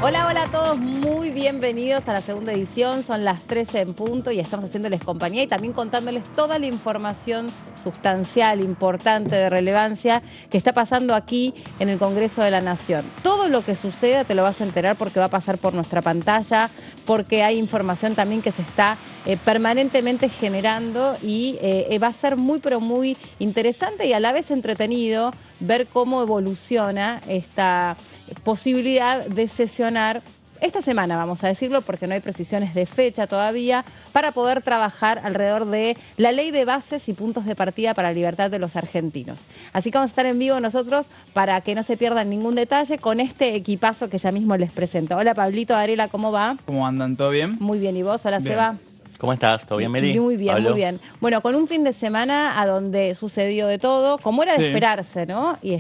Hola, hola a todos, muy bienvenidos a la segunda edición, son las 13 en punto y estamos haciéndoles compañía y también contándoles toda la información sustancial, importante, de relevancia que está pasando aquí en el Congreso de la Nación. Todo lo que suceda te lo vas a enterar porque va a pasar por nuestra pantalla, porque hay información también que se está permanentemente generando y va a ser muy pero muy interesante y a la vez entretenido ver cómo evoluciona esta posibilidad de sesionar esta semana, vamos a decirlo, porque no hay precisiones de fecha todavía, para poder trabajar alrededor de la ley de bases y puntos de partida para la libertad de los argentinos. Así que vamos a estar en vivo nosotros para que no se pierdan ningún detalle con este equipazo que ya mismo les presento. Hola Pablito, Arela, ¿cómo va? ¿Cómo andan? ¿Todo bien? Muy bien, ¿y vos? Hola, Bien. Seba. ¿Cómo estás? ¿Todo bien, Meli? Muy bien, ¿Pablo? muy bien. Bueno, con un fin de semana a donde sucedió de todo, como era de Sí. esperarse, ¿no? Y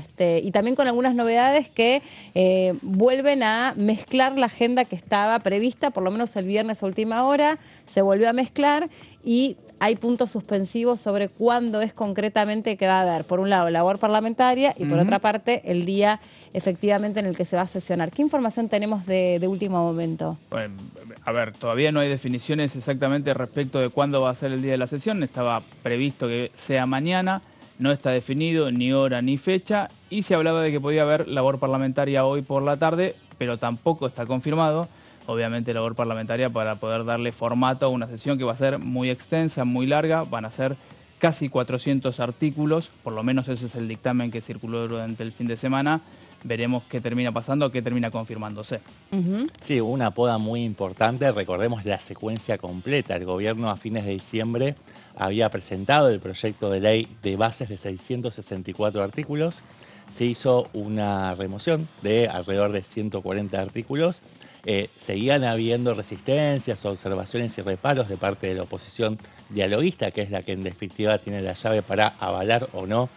también con algunas novedades que vuelven a mezclar la agenda que estaba prevista, por lo menos el viernes a última hora, se volvió a mezclar y hay puntos suspensivos sobre cuándo es concretamente que va a haber, por un lado, labor parlamentaria y por otra parte, el día efectivamente en el que se va a sesionar. ¿Qué información tenemos de último momento? Bueno, a ver, todavía no hay definiciones exactamente respecto de cuándo va a ser el día de la sesión. Estaba previsto que sea mañana, no está definido ni hora ni fecha y se hablaba de que podía haber labor parlamentaria hoy por la tarde, pero tampoco está confirmado. Obviamente labor parlamentaria para poder darle formato a una sesión que va a ser muy extensa, muy larga, van a ser casi 400 artículos, por lo menos ese es el dictamen que circuló durante el fin de semana. Veremos qué termina pasando, qué termina confirmándose. Sí, una poda muy importante. Recordemos la secuencia completa. El gobierno a fines de diciembre había presentado el proyecto de ley de bases de 664 artículos. Se hizo una remoción de alrededor de 140 artículos. Seguían habiendo resistencias, observaciones y reparos de parte de la oposición dialoguista, que es la que en definitiva tiene la llave para avalar o no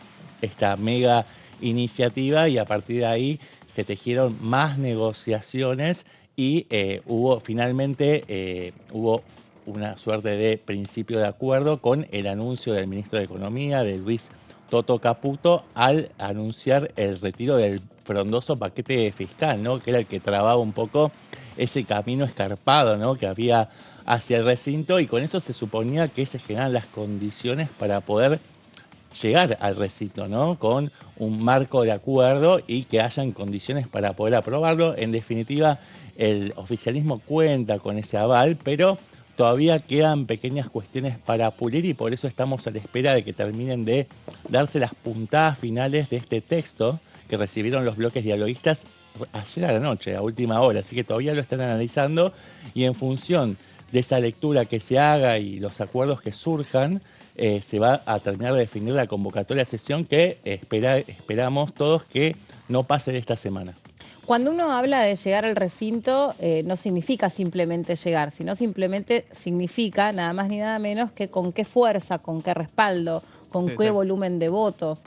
esta mega iniciativa, y a partir de ahí se tejieron más negociaciones y finalmente hubo una suerte de principio de acuerdo con el anuncio del ministro de Economía, de Luis Toto Caputo, al anunciar el retiro del frondoso paquete fiscal, ¿no? Que era el que trababa un poco ese camino escarpado, ¿no? Que había hacia el recinto, y con eso se suponía que se generan las condiciones para poder llegar al recinto, ¿no? Con un marco de acuerdo y que hayan condiciones para poder aprobarlo. En definitiva, el oficialismo cuenta con ese aval, pero todavía quedan pequeñas cuestiones para pulir y por eso estamos a la espera de que terminen de darse las puntadas finales de este texto que recibieron los bloques dialoguistas ayer a la noche, a última hora. Así que todavía lo están analizando y en función de esa lectura que se haga y los acuerdos que surjan, se va a terminar de definir la convocatoria de sesión que esperamos todos que no pase de esta semana. Cuando uno habla de llegar al recinto, no significa simplemente llegar, sino simplemente significa nada más ni nada menos que con qué fuerza, con qué respaldo, con qué volumen de votos.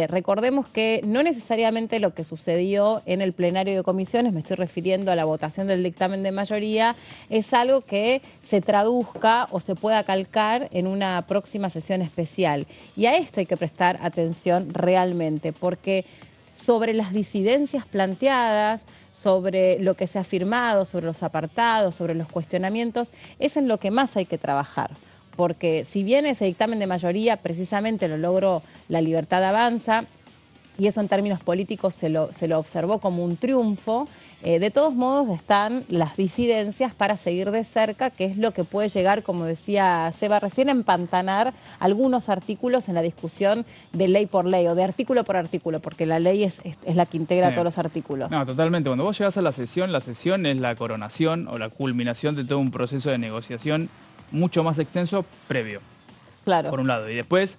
Recordemos que no necesariamente lo que sucedió en el plenario de comisiones, me estoy refiriendo a la votación del dictamen de mayoría, es algo que se traduzca o se pueda calcar en una próxima sesión especial. Y a esto hay que prestar atención realmente, porque sobre las disidencias planteadas, sobre lo que se ha firmado, sobre los apartados, sobre los cuestionamientos, es en lo que más hay que trabajar. Porque si bien ese dictamen de mayoría precisamente lo logró la Libertad Avanza, y eso en términos políticos se lo observó como un triunfo, de todos modos están las disidencias para seguir de cerca, que es lo que puede llegar, como decía Seba recién, a empantanar algunos artículos en la discusión de ley por ley o de artículo por artículo, porque la ley es la que integra todos los artículos. No, totalmente. Cuando vos llegás a la sesión es la coronación o la culminación de todo un proceso de negociación mucho más extenso previo. Claro. Por un lado. Y después,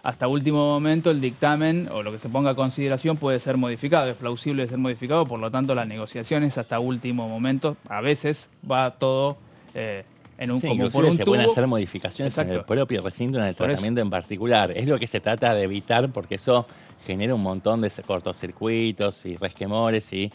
hasta último momento, el dictamen o lo que se ponga a consideración puede ser modificado, es plausible ser modificado, por lo tanto, las negociaciones hasta último momento, a veces va todo en un, sí, como inclusive por un se tubo. pueden hacer modificaciones en el propio recinto, en el tratamiento en particular. Es lo que se trata de evitar, porque eso genera un montón de cortocircuitos y resquemores y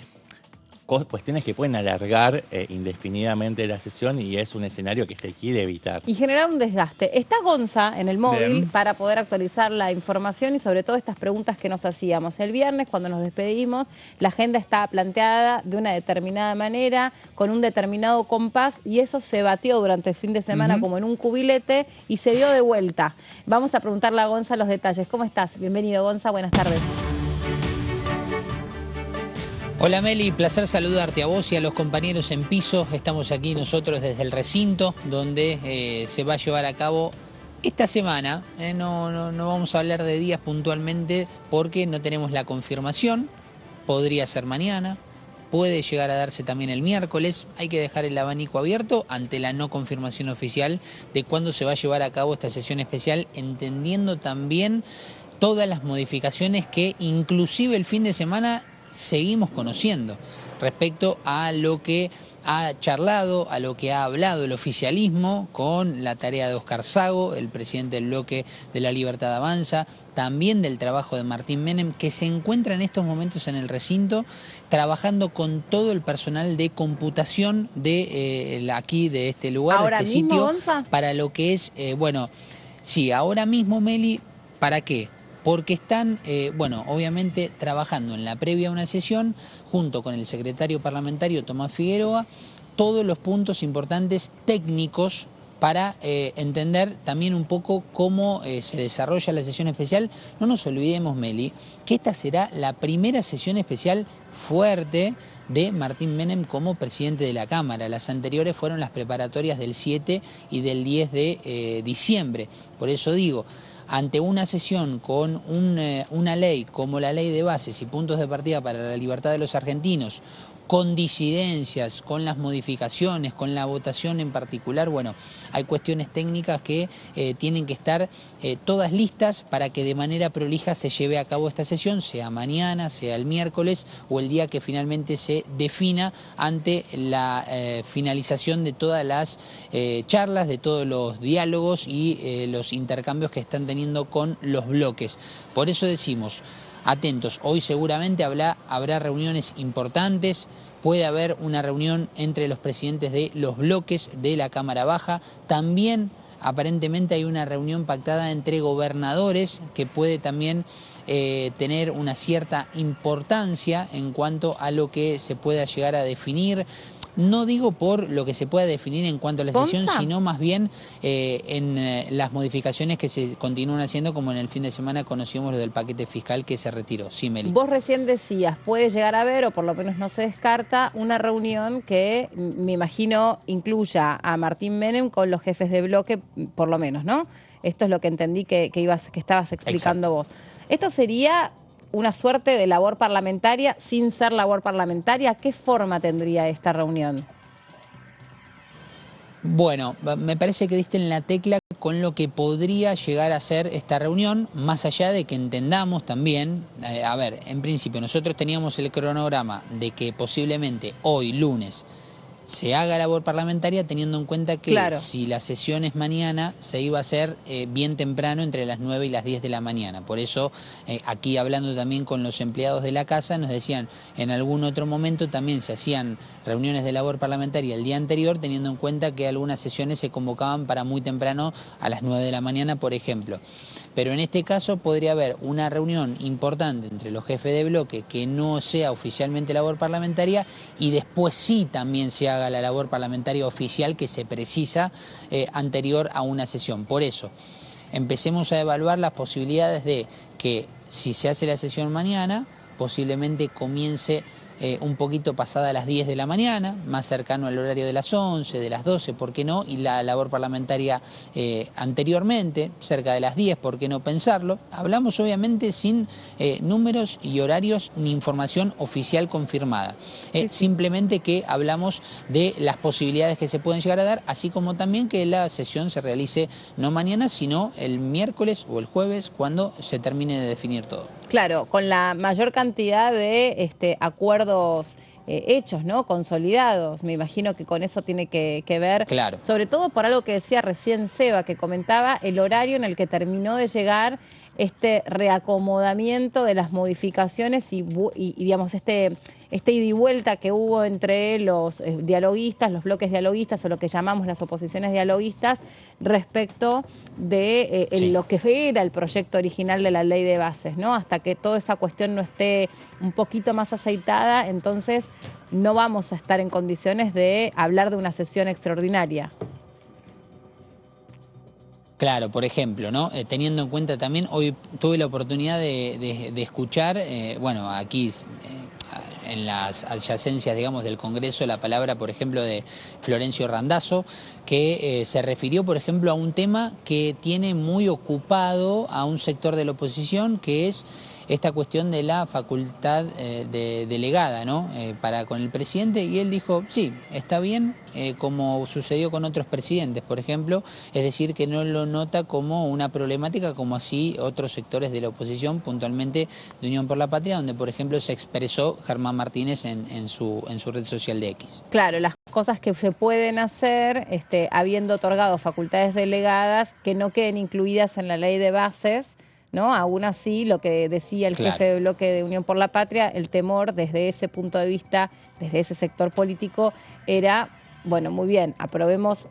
cuestiones que pueden alargar indefinidamente la sesión y es un escenario que se quiere evitar. Y generar un desgaste. Está Gonza en el móvil Bien. para poder actualizar la información y sobre todo estas preguntas que nos hacíamos. El viernes, cuando nos despedimos, la agenda estaba planteada de una determinada manera, con un determinado compás, y eso se batió durante el fin de semana como en un cubilete y se dio de vuelta. Vamos a preguntarle a Gonza los detalles. ¿Cómo estás? Bienvenido, Gonza. Buenas tardes. Hola Meli, placer saludarte a vos y a los compañeros en piso. Estamos aquí nosotros desde el recinto donde se va a llevar a cabo esta semana. No vamos a hablar de días puntualmente porque no tenemos la confirmación. Podría ser mañana, puede llegar a darse también el miércoles. Hay que dejar el abanico abierto ante la no confirmación oficial de cuándo se va a llevar a cabo esta sesión especial, entendiendo también todas las modificaciones que inclusive el fin de semana seguimos conociendo respecto a lo que ha charlado, a lo que ha hablado el oficialismo con la tarea de Óscar Sago, el presidente del bloque de La Libertad Avanza, también del trabajo de Martín Menem, que se encuentra en estos momentos en el recinto trabajando con todo el personal de computación de aquí, de este lugar, ¿Ahora de este mismo, sitio, Gonza? para lo que es, sí, ahora mismo, Meli, ¿para qué? Porque están, obviamente trabajando en la previa a una sesión, junto con el secretario parlamentario Tomás Figueroa, todos los puntos importantes técnicos para entender también un poco cómo se desarrolla la sesión especial. No nos olvidemos, Meli, que esta será la primera sesión especial fuerte de Martín Menem como presidente de la Cámara. Las anteriores fueron las preparatorias del 7 y del 10 de diciembre. Por eso digo, ante una sesión con una ley como la Ley de Bases y Puntos de Partida para la Libertad de los Argentinos, con disidencias, con las modificaciones, con la votación en particular, hay cuestiones técnicas que tienen que estar todas listas para que de manera prolija se lleve a cabo esta sesión, sea mañana, sea el miércoles o el día que finalmente se defina ante la finalización de todas las charlas, de todos los diálogos y los intercambios que están teniendo con los bloques. Por eso decimos, atentos, hoy seguramente habrá reuniones importantes, puede haber una reunión entre los presidentes de los bloques de la Cámara Baja, también aparentemente hay una reunión pactada entre gobernadores que puede también tener una cierta importancia en cuanto a lo que se pueda llegar a definir. No digo por lo que se pueda definir en cuanto a la sesión, sino más bien en las modificaciones que se continúan haciendo, como en el fin de semana conocimos lo del paquete fiscal que se retiró. Sí, Meli. Vos recién decías, puede llegar a haber, o por lo menos no se descarta, una reunión que me imagino incluya a Martín Menem con los jefes de bloque, por lo menos, ¿no? Esto es lo que entendí que estabas explicando. Exacto. Vos. Esto sería una suerte de labor parlamentaria sin ser labor parlamentaria. ¿Qué forma tendría esta reunión? Bueno, me parece que diste en la tecla con lo que podría llegar a ser esta reunión, más allá de que entendamos también, en principio nosotros teníamos el cronograma de que posiblemente hoy, lunes, se haga labor parlamentaria, teniendo en cuenta que si la sesión es mañana, se iba a hacer bien temprano, entre las 9 y las 10 de la mañana. Por eso, aquí hablando también con los empleados de la casa, nos decían, en algún otro momento también se hacían reuniones de labor parlamentaria el día anterior, teniendo en cuenta que algunas sesiones se convocaban para muy temprano, a las 9 de la mañana, por ejemplo. Pero en este caso podría haber una reunión importante entre los jefes de bloque que no sea oficialmente labor parlamentaria y después sí también se haga la labor parlamentaria oficial que se precisa anterior a una sesión. Por eso, empecemos a evaluar las posibilidades de que si se hace la sesión mañana, posiblemente comience un poquito pasada las 10 de la mañana, más cercano al horario de las 11, de las 12, ¿por qué no? Y la labor parlamentaria anteriormente, cerca de las 10, ¿por qué no pensarlo? Hablamos obviamente sin números y horarios ni información oficial confirmada. Simplemente que hablamos de las posibilidades que se pueden llegar a dar, así como también que la sesión se realice no mañana, sino el miércoles o el jueves, cuando se termine de definir todo. Claro, con la mayor cantidad de acuerdos hechos, ¿no? Consolidados. Me imagino que con eso tiene que ver, sobre todo por algo que decía recién Seba, que comentaba el horario en el que terminó de llegar este reacomodamiento de las modificaciones y digamos, ida y vuelta que hubo entre los dialoguistas, los bloques dialoguistas o lo que llamamos las oposiciones dialoguistas respecto de lo que era el proyecto original de la ley de bases, ¿no? Hasta que toda esa cuestión no esté un poquito más aceitada, entonces no vamos a estar en condiciones de hablar de una sesión extraordinaria. Claro, por ejemplo, ¿no? Teniendo en cuenta también, hoy tuve la oportunidad de escuchar, bueno, aquí en las adyacencias, digamos, del Congreso, la palabra, por ejemplo, de Florencio Randazzo, que se refirió, por ejemplo, a un tema que tiene muy ocupado a un sector de la oposición, que es esta cuestión de la facultad delegada, ¿no? Para con el presidente, y él dijo, sí, está bien, como sucedió con otros presidentes, por ejemplo, es decir, que no lo nota como una problemática como así otros sectores de la oposición, puntualmente de Unión por la Patria, donde, por ejemplo, se expresó Germán Martínez en su red social de X. Claro, las cosas que se pueden hacer, habiendo otorgado facultades delegadas que no queden incluidas en la ley de bases, ¿no? Aún así, lo que decía el jefe de bloque de Unión por la Patria, el temor desde ese punto de vista, desde ese sector político, era, bueno, muy bien, aprobemos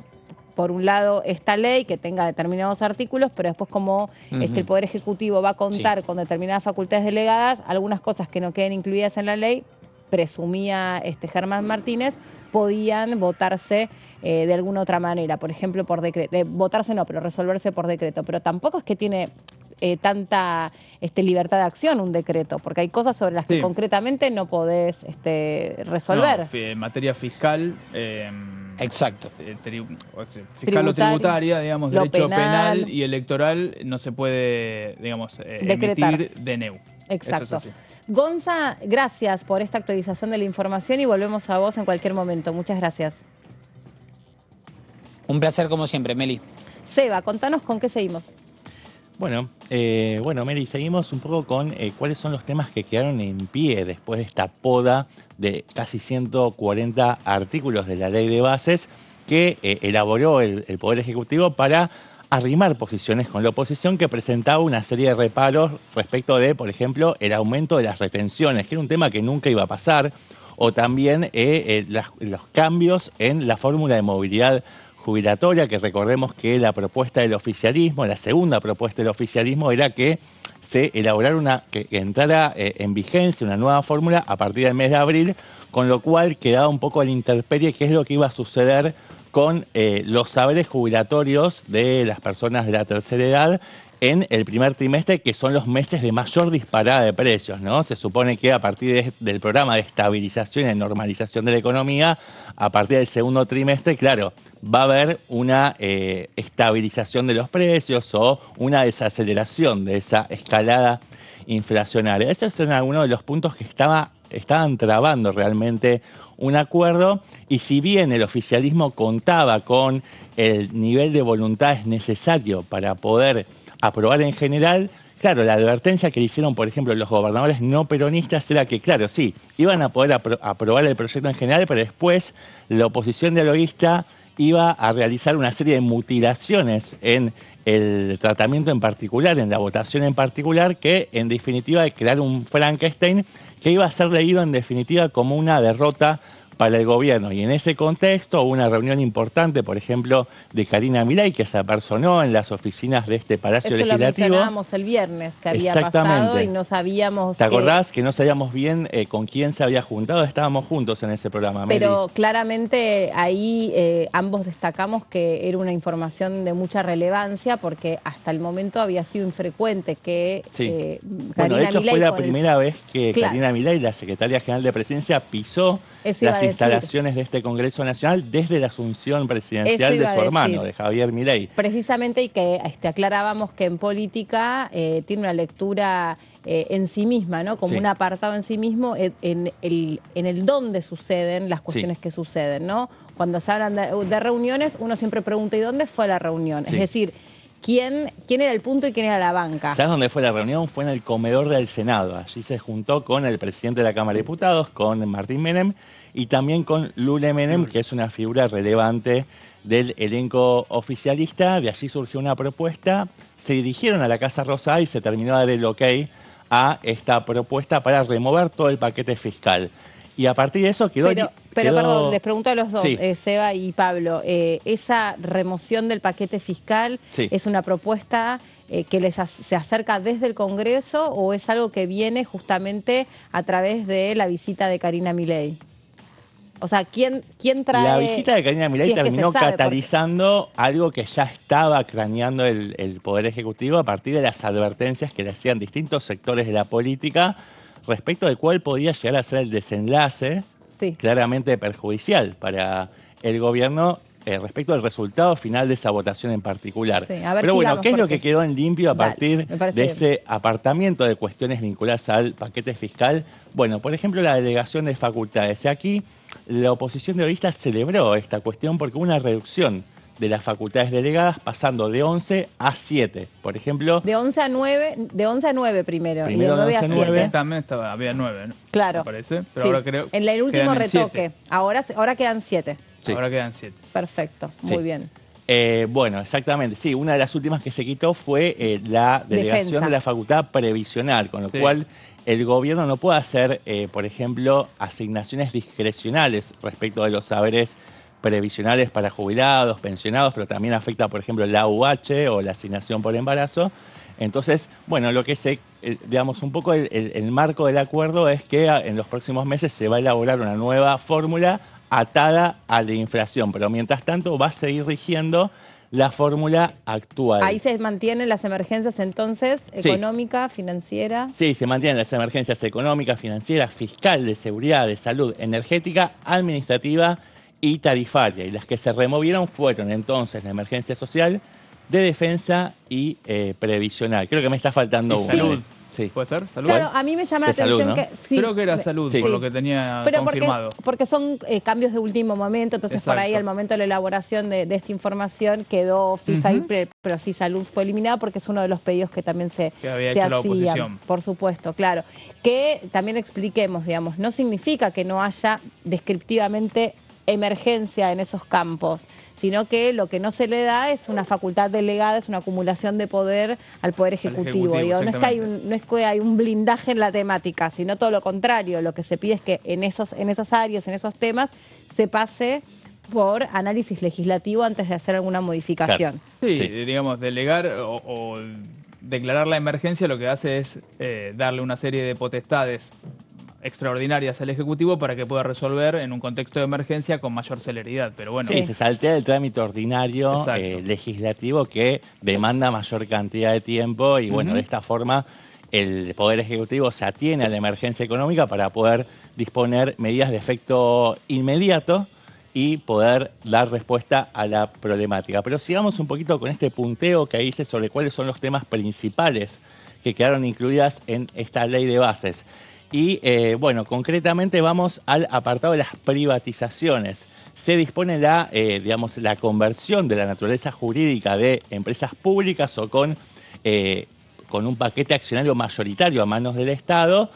por un lado esta ley que tenga determinados artículos, pero después como el Poder Ejecutivo va a contar con determinadas facultades delegadas, algunas cosas que no queden incluidas en la ley, presumía Germán Martínez, podían votarse de alguna otra manera, por ejemplo, por decreto, votarse no, pero resolverse por decreto, pero tampoco es que tiene tanta libertad de acción un decreto, porque hay cosas sobre las que concretamente no podés resolver. No, en materia fiscal, exacto. Fiscal o tributaria, digamos, derecho penal y electoral, no se puede, digamos, emitir DNU. Exacto. Eso es así. Gonza, gracias por esta actualización de la información y volvemos a vos en cualquier momento. Muchas gracias. Un placer como siempre, Meli. Seba, contanos con qué seguimos. Bueno, Meli, seguimos un poco con cuáles son los temas que quedaron en pie después de esta poda de casi 140 artículos de la Ley de Bases que elaboró el Poder Ejecutivo para arrimar posiciones con la oposición, que presentaba una serie de reparos respecto de, por ejemplo, el aumento de las retenciones, que era un tema que nunca iba a pasar, o también los cambios en la fórmula de movilidad jubilatoria, que recordemos que la propuesta del oficialismo, la segunda propuesta del oficialismo, era que se elaborara que entrara en vigencia una nueva fórmula a partir del mes de abril, con lo cual quedaba un poco a la intemperie qué es lo que iba a suceder con los saberes jubilatorios de las personas de la tercera edad en el primer trimestre, que son los meses de mayor disparada de precios, ¿no? Se supone que a partir del programa de estabilización y normalización de la economía, a partir del segundo trimestre, claro, va a haber una estabilización de los precios o una desaceleración de esa escalada inflacionaria. Esos son algunos de los puntos que estaban trabando realmente un acuerdo, y si bien el oficialismo contaba con el nivel de voluntades necesario para poder aprobar en general, claro, la advertencia que le hicieron, por ejemplo, los gobernadores no peronistas era que, claro, sí, iban a poder aprobar el proyecto en general, pero después la oposición dialoguista iba a realizar una serie de mutilaciones en el tratamiento en particular, en la votación en particular, que en definitiva de crear un Frankenstein que iba a ser leído en definitiva como una derrota para el gobierno. Y en ese contexto hubo una reunión importante, por ejemplo, de Karina Milei, que se apersonó en las oficinas de este Palacio Legislativo. Eso lo mencionábamos el viernes, que había pasado y no sabíamos. ¿Te acordás que no sabíamos bien con quién se había juntado? Estábamos juntos en ese programa, Meli. Pero claramente ahí ambos destacamos que era una información de mucha relevancia, porque hasta el momento había sido infrecuente que Karina de hecho Milei fue la primera vez que Karina Milei, la secretaria general de Presidencia, pisó las instalaciones de este Congreso Nacional desde la asunción presidencial de su hermano, de Javier Milei. Precisamente, y que aclarábamos que en política tiene una lectura en sí misma, ¿no? Como un apartado en sí mismo en el dónde suceden las cuestiones que suceden, ¿no? Cuando se hablan de reuniones, uno siempre pregunta, ¿y dónde fue la reunión? Es decir, ¿quién era el punto y quién era la banca? ¿Sabes dónde fue la reunión? Fue en el comedor del Senado. Allí se juntó con el presidente de la Cámara de Diputados, con Martín Menem, y también con Lule Menem, que es una figura relevante del elenco oficialista. De allí surgió una propuesta, se dirigieron a la Casa Rosada y se terminó de dar el ok a esta propuesta para remover todo el paquete fiscal. Y a partir de eso quedó... Pero perdón, les pregunto a los dos, Sí. Seba y Pablo, ¿esa remoción del paquete fiscal Sí. es una propuesta que se acerca desde el Congreso o es algo que viene justamente a través de la visita de Karina Milei? O sea, ¿quién trae...? La visita de Karina Milei si es que terminó se sabe, catalizando algo que ya estaba craneando el Poder Ejecutivo a partir de las advertencias que le hacían distintos sectores de la política respecto de cuál podía llegar a ser el desenlace Sí. claramente perjudicial para el gobierno respecto al resultado final de esa votación en particular. Sí, a ver, pero bueno, sigamos, ¿qué es lo porque- que quedó en limpio a Dale, partir me parece de bien. ese apartamiento de cuestiones vinculadas al paquete fiscal? Bueno, por ejemplo, la delegación de facultades. Aquí la oposición de Orista celebró esta cuestión porque hubo una reducción de las facultades delegadas pasando de 11 a 7. Por ejemplo, De 11 a 9 primero, y de Primero 9 a 11 a 7. 9. También había 9, ¿no? Claro. Me parece, pero Sí. ahora creo en el último quedan en retoque. 7. Ahora quedan 7. Sí. Ahora quedan 7. Perfecto, Sí. muy bien. Bueno, exactamente. Sí, una de las últimas que se quitó fue la delegación Defensa. de la facultad previsional, con lo Sí. cual el gobierno no puede hacer, por ejemplo, asignaciones discrecionales respecto de los saberes previsionales para jubilados, pensionados, pero también afecta, por ejemplo, la AUH o la asignación por embarazo. Entonces, bueno, lo que digamos, un poco el marco del acuerdo es que en los próximos meses se va a elaborar una nueva fórmula atada a la inflación, pero mientras tanto va a seguir rigiendo la fórmula actual. Ahí se mantienen las emergencias entonces, Sí. económica, financiera. Sí, se mantienen las emergencias económicas, financieras, fiscal, de seguridad, de salud, energética, administrativa y tarifaria. Y las que se removieron fueron entonces la emergencia social, de defensa y previsional. Creo que me está faltando Y una. salud. Sí. ¿Puede ser? ¿Salud? Claro, a mí me llama la De salud, atención ¿no? que... sí, Creo que era salud, Sí. por lo que tenía Pero confirmado. porque son cambios de último momento, entonces por ahí Exacto. al momento de la elaboración de esta información quedó fija, Ujú. pero sí salud fue eliminada porque es uno de los pedidos que también se había se hecho la hacían, oposición. por supuesto, claro. Que también expliquemos, digamos, no significa que no haya descriptivamente emergencia en esos campos, sino que lo que no se le da es una facultad delegada, es una acumulación de poder al Poder Ejecutivo. Digo, no es que hay un blindaje en la temática, sino todo lo contrario. Lo que se pide es que en esas áreas, en esos temas, se pase por análisis legislativo antes de hacer alguna modificación. Sí, Sí. digamos, delegar o declarar la emergencia lo que hace es darle una serie de potestades extraordinarias al Ejecutivo para que pueda resolver en un contexto de emergencia con mayor celeridad. Pero bueno, Sí, se saltea el trámite ordinario Exacto. legislativo que demanda mayor cantidad de tiempo y bueno, de esta forma el Poder Ejecutivo se atiene a la emergencia económica para poder disponer medidas de efecto inmediato y poder dar respuesta a la problemática. Pero sigamos un poquito con este punteo que hice sobre cuáles son los temas principales que quedaron incluidas en esta ley de bases. Y bueno, concretamente vamos al apartado de las privatizaciones. Se dispone la conversión de la naturaleza jurídica de empresas públicas o con un paquete accionario mayoritario a manos del Estado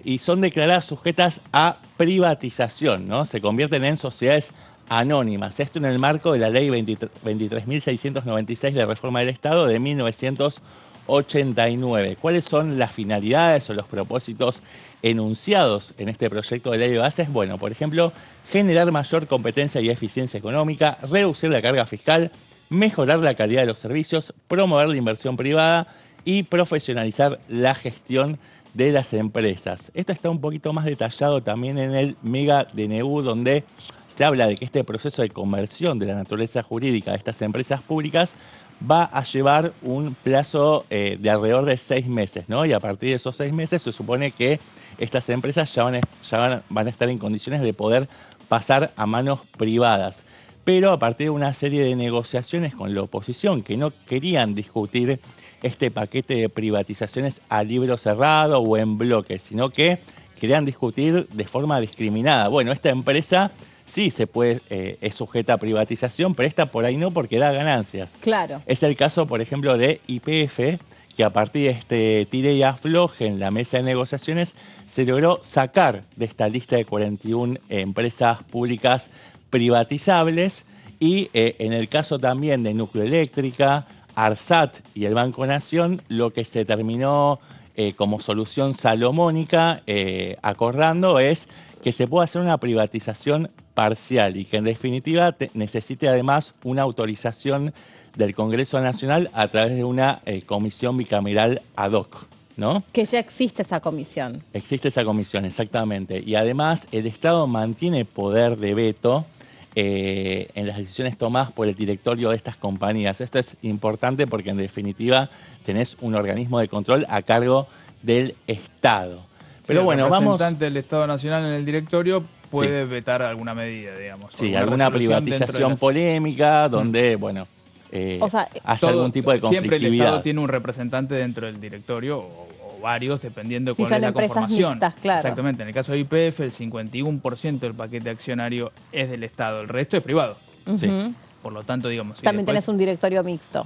y son declaradas sujetas a privatización, ¿no? Se convierten en sociedades anónimas. Esto en el marco de la ley 23.696 de reforma del Estado de 1989. ¿Cuáles son las finalidades o los propósitos enunciados en este proyecto de ley de bases? Bueno, por ejemplo, generar mayor competencia y eficiencia económica, reducir la carga fiscal, mejorar la calidad de los servicios, promover la inversión privada y profesionalizar la gestión de las empresas. Esto está un poquito más detallado también en el Mega DNU, donde se habla de que este proceso de conversión de la naturaleza jurídica de estas empresas públicas va a llevar un plazo de alrededor de 6 meses, ¿no? Y a partir de esos 6 meses se supone que estas empresas ya van a estar en condiciones de poder pasar a manos privadas. Pero a partir de una serie de negociaciones con la oposición que no querían discutir este paquete de privatizaciones a libro cerrado o en bloque, sino que querían discutir de forma discriminada. Bueno, esta empresa sí es sujeta a privatización, pero esta por ahí no porque da ganancias. Claro. Es el caso, por ejemplo, de YPF, que a partir de este tire y afloje en la mesa de negociaciones se logró sacar de esta lista de 41 empresas públicas privatizables y en el caso también de Nucleoeléctrica, ARSAT y el Banco Nación, lo que se terminó como solución salomónica acordando es que se pueda hacer una privatización parcial y que en definitiva necesite además una autorización del Congreso Nacional a través de una comisión bicameral ad hoc, ¿no? Que ya existe esa comisión. Existe esa comisión, exactamente. Y además el Estado mantiene poder de veto en las decisiones tomadas por el directorio de estas compañías. Esto es importante porque en definitiva tenés un organismo de control a cargo del Estado. Pero sí, bueno, el vamos... representante del Estado Nacional en el directorio puede vetar alguna medida, digamos. Sí, alguna privatización polémica donde, bueno, o sea, haya algún tipo de conflictividad. Siempre el Estado tiene un representante dentro del directorio o varios, dependiendo de si cuál son es la empresas conformación. Mixtas, claro. Exactamente. En el caso de YPF, el 51% del paquete accionario es del Estado, el resto es privado. Sí. Por lo tanto, digamos... También tenés un directorio mixto.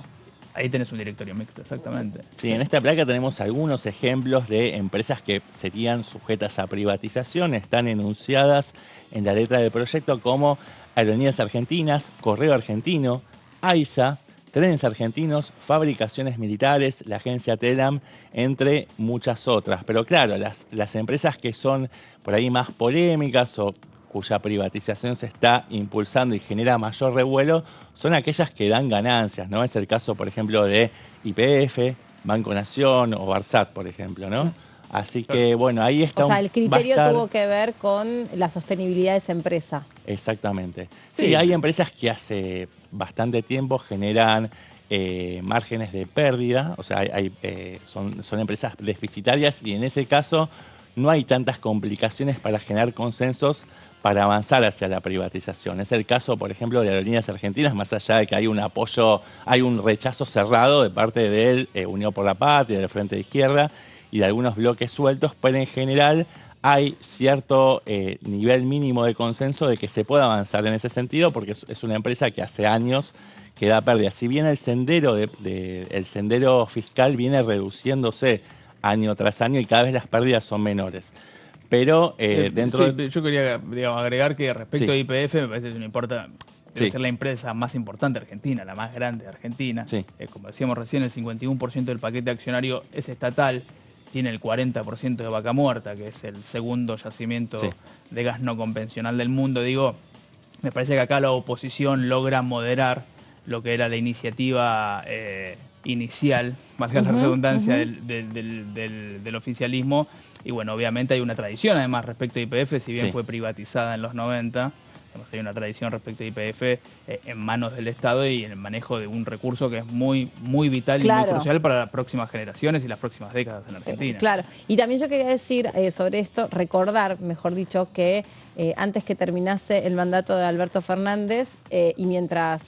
Ahí tenés un directorio mixto, exactamente. Sí, en esta placa tenemos algunos ejemplos de empresas que serían sujetas a privatización, están enunciadas en la letra del proyecto como Aerolíneas Argentinas, Correo Argentino, AISA, Trenes Argentinos, Fabricaciones Militares, la agencia TELAM, entre muchas otras. Pero claro, las empresas que son por ahí más polémicas o cuya privatización se está impulsando y genera mayor revuelo, son aquellas que dan ganancias, ¿no? Es el caso, por ejemplo, de YPF, Banco Nación o Barsat, por ejemplo, ¿no? Así que, bueno, ahí está. O sea, el criterio tuvo que ver con la sostenibilidad de esa empresa. Exactamente. Sí, hay empresas que hace bastante tiempo generan márgenes de pérdida, o sea, son empresas deficitarias y en ese caso no hay tantas complicaciones para generar consensos para avanzar hacia la privatización. Es el caso, por ejemplo, de Aerolíneas Argentinas, más allá de que hay un apoyo, hay un rechazo cerrado de parte de Unión por la Patria, del Frente de Izquierda y de algunos bloques sueltos, pero en general hay cierto nivel mínimo de consenso de que se pueda avanzar en ese sentido, porque es una empresa que hace años que da pérdidas. Si bien el sendero fiscal viene reduciéndose año tras año y cada vez las pérdidas son menores. Pero dentro de... Yo quería agregar que respecto a YPF, me parece que no importa, debe ser la empresa más importante de Argentina, la más grande de Argentina. Como decíamos recién, el 51% del paquete accionario es estatal, tiene el 40% de Vaca Muerta, que es el segundo yacimiento de gas no convencional del mundo. Digo, me parece que acá la oposición logra moderar lo que era la iniciativa inicial, más que la redundancia del oficialismo. Y bueno, obviamente hay una tradición además respecto a YPF, si bien fue privatizada en los 90, hay una tradición respecto a YPF en manos del Estado y en el manejo de un recurso que es muy, muy vital y muy crucial para las próximas generaciones y las próximas décadas en Argentina. Claro, y también yo quería decir sobre esto, recordar, mejor dicho, que antes que terminase el mandato de Alberto Fernández y mientras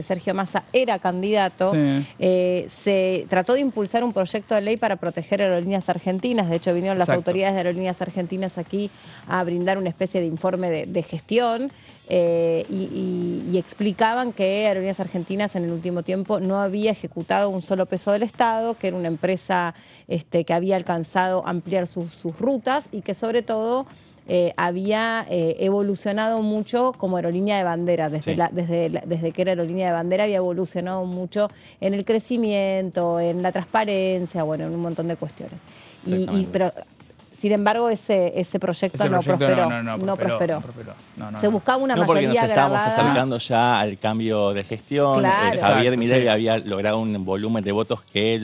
Sergio Massa era candidato, se trató de impulsar un proyecto de ley para proteger aerolíneas argentinas. De hecho, vinieron las autoridades de aerolíneas argentinas aquí a brindar una especie de informe de gestión y explicaban que Aerolíneas Argentinas en el último tiempo no había ejecutado un solo peso del Estado, que era una empresa que había alcanzado ampliar sus rutas y que sobre todo había evolucionado mucho como aerolínea de bandera. Desde que era aerolínea de bandera había evolucionado mucho en el crecimiento, en la transparencia, bueno, en un montón de cuestiones. Pero sin embargo, ese proyecto no prosperó. No prosperó. Se buscaba una mayoría porque nos estábamos grabada. acercando ya al cambio de gestión. Javier Milei había logrado un volumen de votos que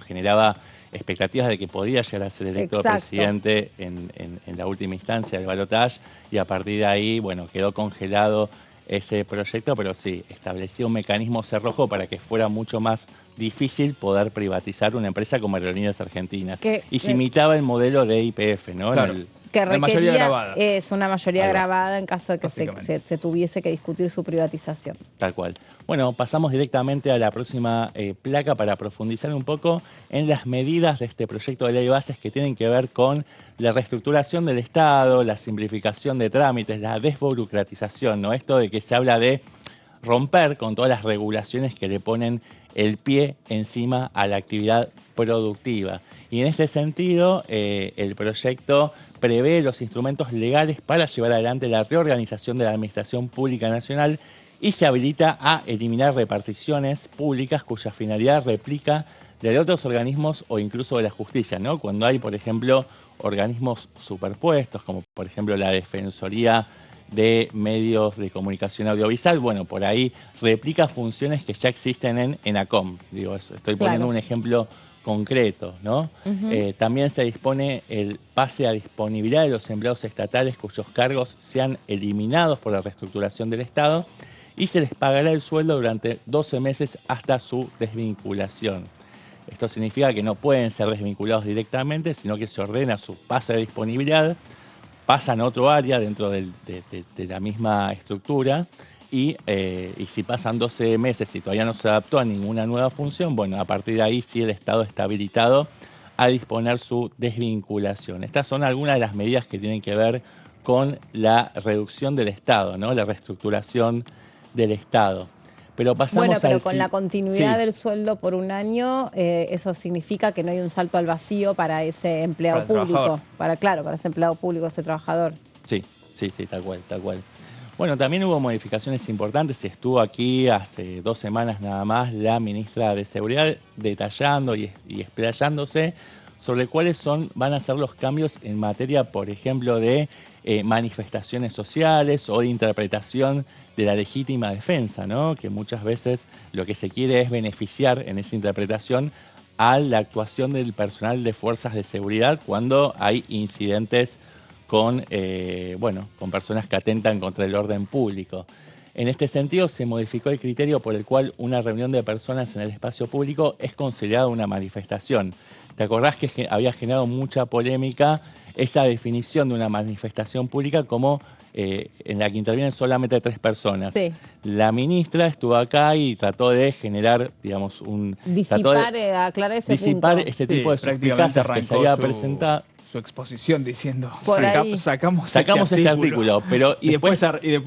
generaba expectativas de que podía llegar a ser electo presidente en la última instancia del balotaje, y a partir de ahí, bueno, quedó congelado ese proyecto, pero sí, establecía un mecanismo cerrojo para que fuera mucho más difícil poder privatizar una empresa como Aerolíneas Argentinas. Y se imitaba el modelo de YPF, ¿no? Claro. Que requería una mayoría Ahí va. grabada en caso de que se tuviese que discutir su privatización. Tal cual. Bueno, pasamos directamente a la próxima placa para profundizar un poco en las medidas de este proyecto de ley de bases que tienen que ver con la reestructuración del Estado, la simplificación de trámites, la desburocratización, ¿no? Esto de que se habla de romper con todas las regulaciones que le ponen el pie encima a la actividad productiva. Y en este sentido, el proyecto prevé los instrumentos legales para llevar adelante la reorganización de la Administración Pública Nacional y se habilita a eliminar reparticiones públicas cuya finalidad replica la de otros organismos o incluso de la justicia, ¿no? Cuando hay, por ejemplo, organismos superpuestos, como por ejemplo la Defensoría de Medios de Comunicación Audiovisual. Bueno, por ahí replica funciones que ya existen en ENACOM. Digo, estoy poniendo un ejemplo concreto, ¿no? También se dispone el pase a disponibilidad de los empleados estatales cuyos cargos sean eliminados por la reestructuración del Estado y se les pagará el sueldo durante 12 meses hasta su desvinculación. Esto significa que no pueden ser desvinculados directamente, sino que se ordena su pase de disponibilidad, pasan a otro área dentro de la misma estructura y si pasan 12 meses y todavía no se adaptó a ninguna nueva función, bueno, a partir de ahí sí el Estado está habilitado a disponer su desvinculación. Estas son algunas de las medidas que tienen que ver con la reducción del Estado, ¿no? La reestructuración del Estado. Pero pasamos con la continuidad del sueldo por un año, eso significa que no hay un salto al vacío para ese empleado público, para ese empleado público, ese trabajador. Sí, tal cual. Bueno, también hubo modificaciones importantes y estuvo aquí hace 2 semanas nada más la ministra de Seguridad detallando y explayándose sobre cuáles van a ser los cambios en materia, por ejemplo, de manifestaciones sociales o de interpretación de la legítima defensa, ¿no? Que muchas veces lo que se quiere es beneficiar en esa interpretación a la actuación del personal de fuerzas de seguridad cuando hay incidentes con personas que atentan contra el orden público. En este sentido, se modificó el criterio por el cual una reunión de personas en el espacio público es considerada una manifestación. ¿Te acordás que había generado mucha polémica esa definición de una manifestación pública como en la que intervienen solamente 3 personas? Sí. La ministra estuvo acá y trató de generar, digamos, aclarar ese disipar punto. ese tipo de suspicacias que se había presentado. Su exposición diciendo, sacamos este artículo, pero y después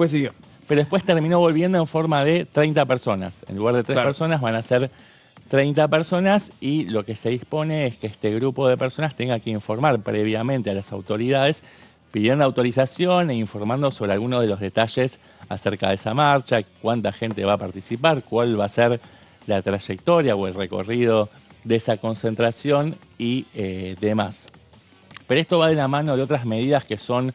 siguió. Pero después terminó volviendo en forma de 30 personas. En lugar de 3 personas van a ser 30 personas y lo que se dispone es que este grupo de personas tenga que informar previamente a las autoridades pidiendo autorización e informando sobre algunos de los detalles acerca de esa marcha, cuánta gente va a participar, cuál va a ser la trayectoria o el recorrido de esa concentración y demás. Pero esto va de la mano de otras medidas que son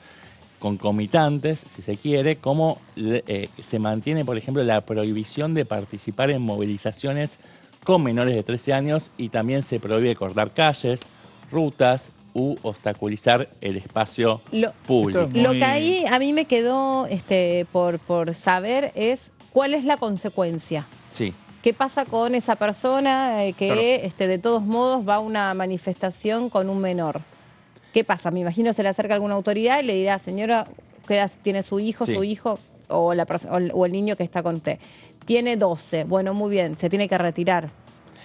concomitantes, si se quiere, como se mantiene, por ejemplo, la prohibición de participar en movilizaciones con menores de 13 años y también se prohíbe cortar calles, rutas u obstaculizar el espacio público. Lo que ahí a mí me quedó por saber es cuál es la consecuencia. Sí. ¿Qué pasa con esa persona que de todos modos va a una manifestación con un menor? ¿Qué pasa? Me imagino se le acerca alguna autoridad y le dirá, señora, ¿qué edad tiene su hijo, o el niño que está con usted? Tiene 12. Bueno, muy bien, se tiene que retirar.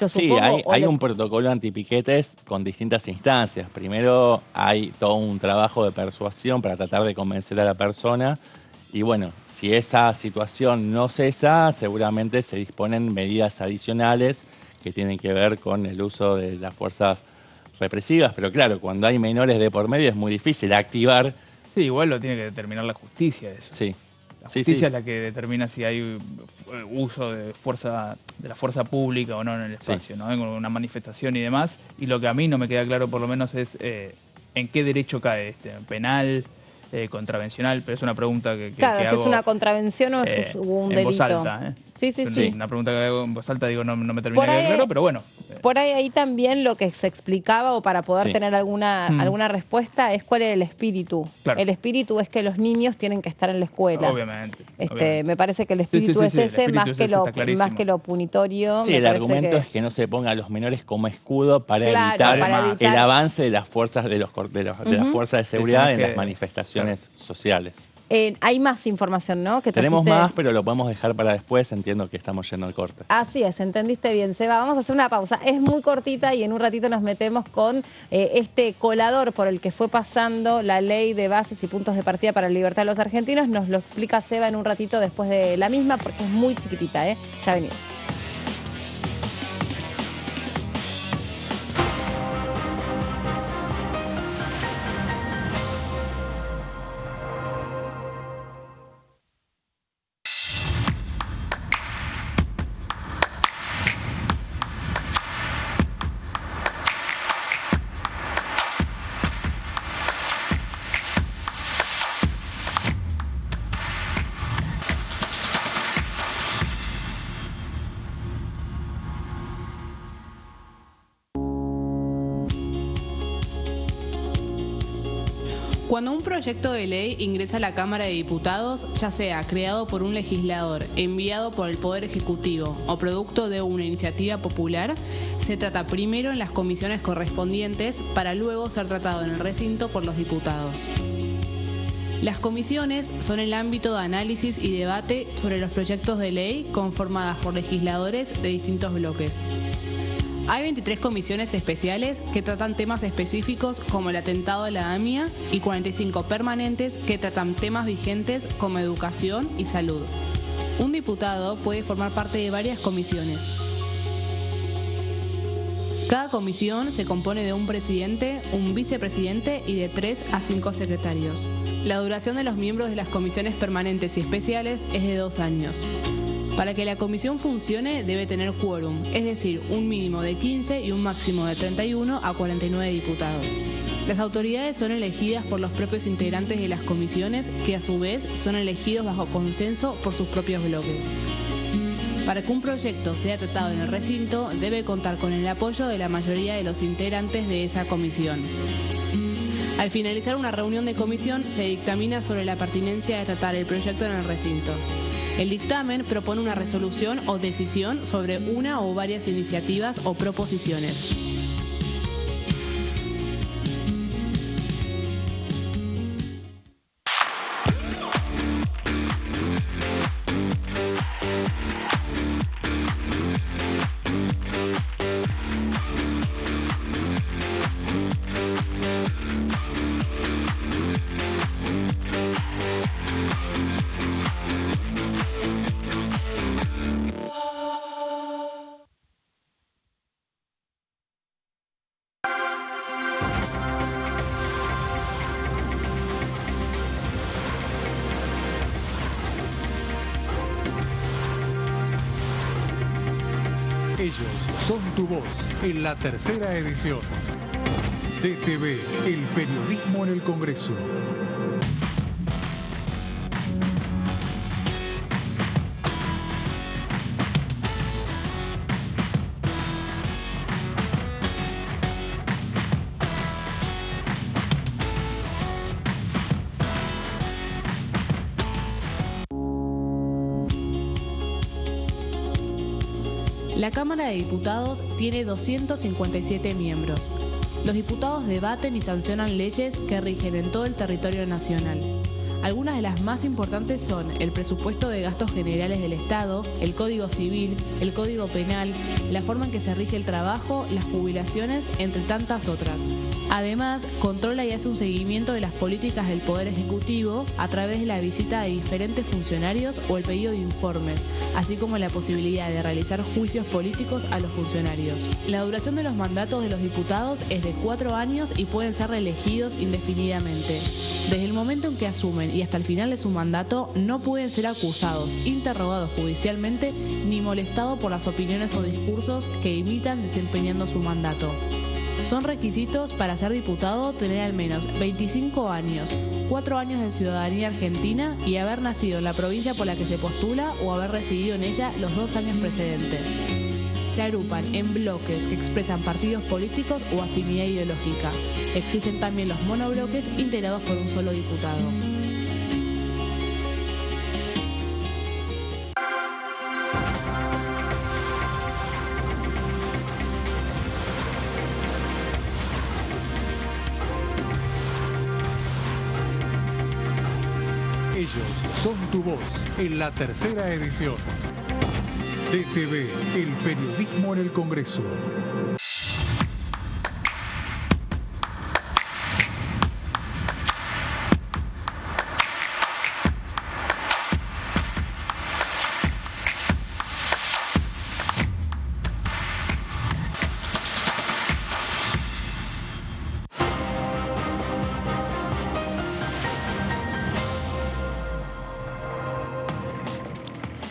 Sí, hay un protocolo antipiquetes con distintas instancias. Primero hay todo un trabajo de persuasión para tratar de convencer a la persona. Y bueno, si esa situación no cesa, seguramente se disponen medidas adicionales que tienen que ver con el uso de las fuerzas represivas. Pero claro, cuando hay menores de por medio es muy difícil activar. Sí, igual lo tiene que determinar la justicia eso. Sí. La justicia es la que determina si hay uso de la fuerza pública o no en el espacio, ¿no? En una manifestación y demás. Y lo que a mí no me queda claro por lo menos es en qué derecho cae penal, contravencional, pero es una pregunta que hago. ¿Es una contravención o es un delito? En voz alta, Sí. Una pregunta que hago en voz alta, digo, no me termina de quedar claro, pero bueno. Por ahí también lo que se explicaba, o para poder tener alguna respuesta, es cuál es el espíritu. Claro. El espíritu es que los niños tienen que estar en la escuela. Obviamente. Me parece que el espíritu es ese, más que lo punitorio. Sí, el argumento es que no se ponga a los menores como escudo para evitar el avance de las fuerzas de las fuerzas de seguridad en las manifestaciones sociales. Hay más información, ¿no? Tenemos más, pero lo podemos dejar para después. Entiendo que estamos yendo al corte. Así es, entendiste bien, Seba. Vamos a hacer una pausa. Es muy cortita y en un ratito nos metemos con este colador por el que fue pasando la ley de bases y puntos de partida para la libertad de los argentinos. Nos lo explica Seba en un ratito después de la misma, porque es muy chiquitita, ¿eh? Ya venimos. Cuando un proyecto de ley ingresa a la Cámara de Diputados, ya sea creado por un legislador, enviado por el Poder Ejecutivo o producto de una iniciativa popular, se trata primero en las comisiones correspondientes para luego ser tratado en el recinto por los diputados. Las comisiones son el ámbito de análisis y debate sobre los proyectos de ley conformadas por legisladores de distintos bloques. Hay 23 comisiones especiales que tratan temas específicos como el atentado de la AMIA y 45 permanentes que tratan temas vigentes como educación y salud. Un diputado puede formar parte de varias comisiones. Cada comisión se compone de un presidente, un vicepresidente y de 3 a 5 secretarios. La duración de los miembros de las comisiones permanentes y especiales es de 2 años. Para que la comisión funcione debe tener quórum, es decir, un mínimo de 15 y un máximo de 31 a 49 diputados. Las autoridades son elegidas por los propios integrantes de las comisiones, que a su vez son elegidos bajo consenso por sus propios bloques. Para que un proyecto sea tratado en el recinto, debe contar con el apoyo de la mayoría de los integrantes de esa comisión. Al finalizar una reunión de comisión, se dictamina sobre la pertinencia de tratar el proyecto en el recinto. El dictamen propone una resolución o decisión sobre una o varias iniciativas o proposiciones. Ellos son tu voz en la tercera edición. DTV, el periodismo en el Congreso. La Cámara de Diputados tiene 257 miembros. Los diputados debaten y sancionan leyes que rigen en todo el territorio nacional. Algunas de las más importantes son el presupuesto de gastos generales del Estado, el Código Civil, el Código Penal, la forma en que se rige el trabajo, las jubilaciones, entre tantas otras. Además, controla y hace un seguimiento de las políticas del Poder Ejecutivo a través de la visita de diferentes funcionarios o el pedido de informes, así como la posibilidad de realizar juicios políticos a los funcionarios. La duración de los mandatos de los diputados es de 4 años y pueden ser reelegidos indefinidamente. Desde el momento en que asumen y hasta el final de su mandato, no pueden ser acusados, interrogados judicialmente, ni molestados por las opiniones o discursos que imitan desempeñando su mandato. Son requisitos para ser diputado tener al menos 25 años, 4 años de ciudadanía argentina y haber nacido en la provincia por la que se postula o haber residido en ella los 2 años precedentes. Se agrupan en bloques que expresan partidos políticos o afinidad ideológica. Existen también los monobloques integrados por un solo diputado. Ellos son tu voz en la tercera edición. DTV, el periodismo en el Congreso.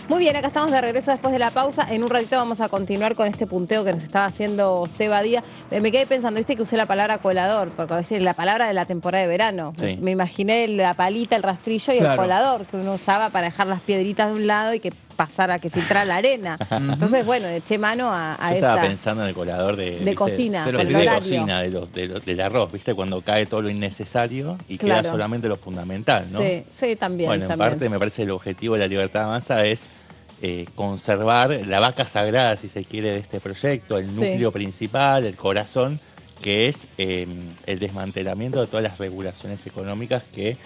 Muy bien, acá estamos de regreso después de la pausa. En un ratito vamos a continuar con este punteo que nos estaba haciendo Seba Díaz. Me quedé pensando, viste que usé la palabra colador, porque a veces la palabra de la temporada de verano. Sí. Me imaginé la palita, el rastrillo y Claro. el colador que uno usaba para dejar las piedritas de un lado y que pasara, que filtrara la arena. Entonces, bueno, eché mano a Yo estaba esa... pensando en el colador de cocina, de, los del de horario. cocina, del arroz, ¿viste? Cuando cae todo lo innecesario y Claro. queda solamente lo fundamental, ¿no? Sí, sí, también. Bueno, en también. parte me parece que el objetivo de la Libertad Avanza es conservar la vaca sagrada, si se quiere, de este proyecto, el Sí. núcleo principal, el corazón, que es el desmantelamiento de todas las regulaciones económicas que,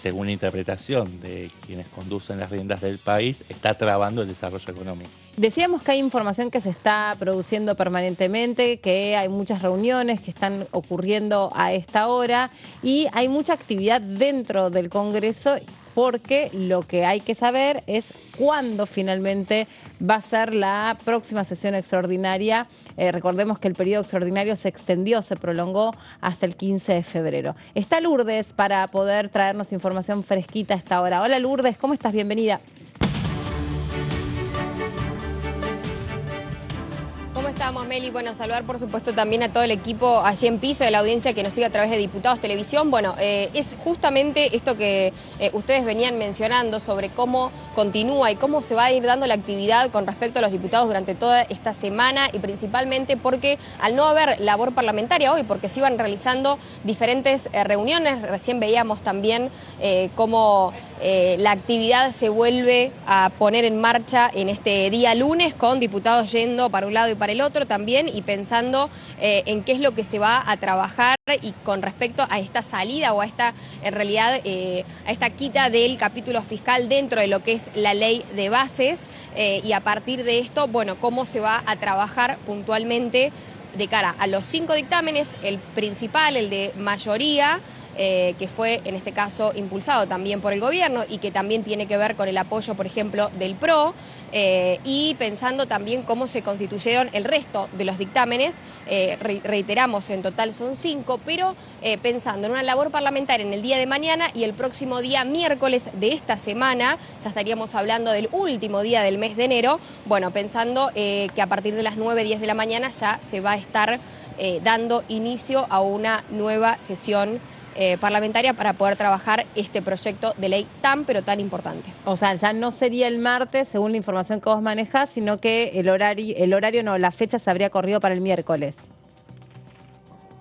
según la interpretación de quienes conducen las riendas del país, está trabando el desarrollo económico. Decíamos que hay información que se está produciendo permanentemente, que hay muchas reuniones que están ocurriendo a esta hora y hay mucha actividad dentro del Congreso, porque lo que hay que saber es cuándo finalmente va a ser la próxima sesión extraordinaria. Recordemos que el periodo extraordinario se extendió, se prolongó hasta el 15 de febrero. Está Lourdes para poder traernos información fresquita a esta hora. Hola Lourdes, ¿cómo estás? Bienvenida. ¿Cómo estamos, Meli? Bueno, saludar por supuesto también a todo el equipo allí en piso, de la audiencia que nos sigue a través de Diputados Televisión. Bueno, es justamente esto que ustedes venían mencionando sobre cómo continúa y cómo se va a ir dando la actividad con respecto a los diputados durante toda esta semana, y principalmente porque al no haber labor parlamentaria hoy, porque se iban realizando diferentes reuniones, recién veíamos también cómo la actividad se vuelve a poner en marcha en este día lunes, con diputados yendo para un lado y para el otro también, y pensando en qué es lo que se va a trabajar y con respecto a esta salida o a esta, en realidad, a esta quita del capítulo fiscal dentro de lo que es la ley de bases, y a partir de esto, bueno, cómo se va a trabajar puntualmente de cara a los 5 dictámenes, el principal, el de mayoría, que fue en este caso impulsado también por el gobierno y que también tiene que ver con el apoyo, por ejemplo, del PRO, y pensando también cómo se constituyeron el resto de los dictámenes. Reiteramos, en total son 5, pero pensando en una labor parlamentaria en el día de mañana y el próximo día miércoles de esta semana, ya estaríamos hablando del último día del mes de enero, bueno, pensando que a partir de las 9, 10 de la mañana ya se va a estar dando inicio a una nueva sesión parlamentaria para poder trabajar este proyecto de ley tan pero tan importante. O sea, ya no sería el martes, según la información que vos manejás, sino que el horario no, la fecha se habría corrido para el miércoles.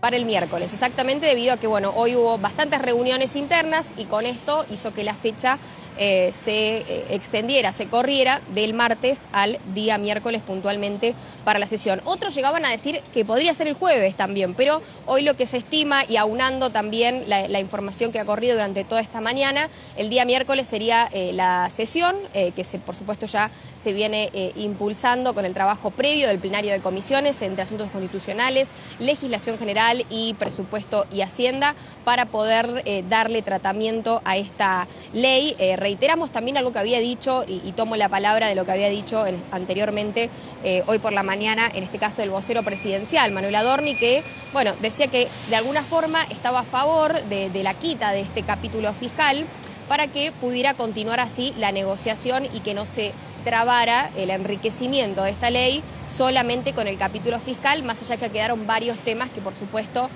Para el miércoles, exactamente, debido a que, bueno, hoy hubo bastantes reuniones internas y con esto hizo que la fecha se extendiera, se corriera del martes al día miércoles puntualmente para la sesión. Otros llegaban a decir que podría ser el jueves también, pero hoy lo que se estima, y aunando también la información que ha corrido durante toda esta mañana, el día miércoles sería la sesión, que por supuesto ya se viene impulsando con el trabajo previo del plenario de comisiones entre asuntos constitucionales, legislación general y presupuesto y hacienda, para poder darle tratamiento a esta ley. Reiteramos también algo que había dicho, y tomo la palabra de lo que había dicho anteriormente, hoy por la mañana, en este caso el vocero presidencial, Manuel Adorni, que, bueno, decía que de alguna forma estaba a favor de la quita de este capítulo fiscal para que pudiera continuar así la negociación y que no se trabara el enriquecimiento de esta ley solamente con el capítulo fiscal, más allá que quedaron varios temas que, por supuesto,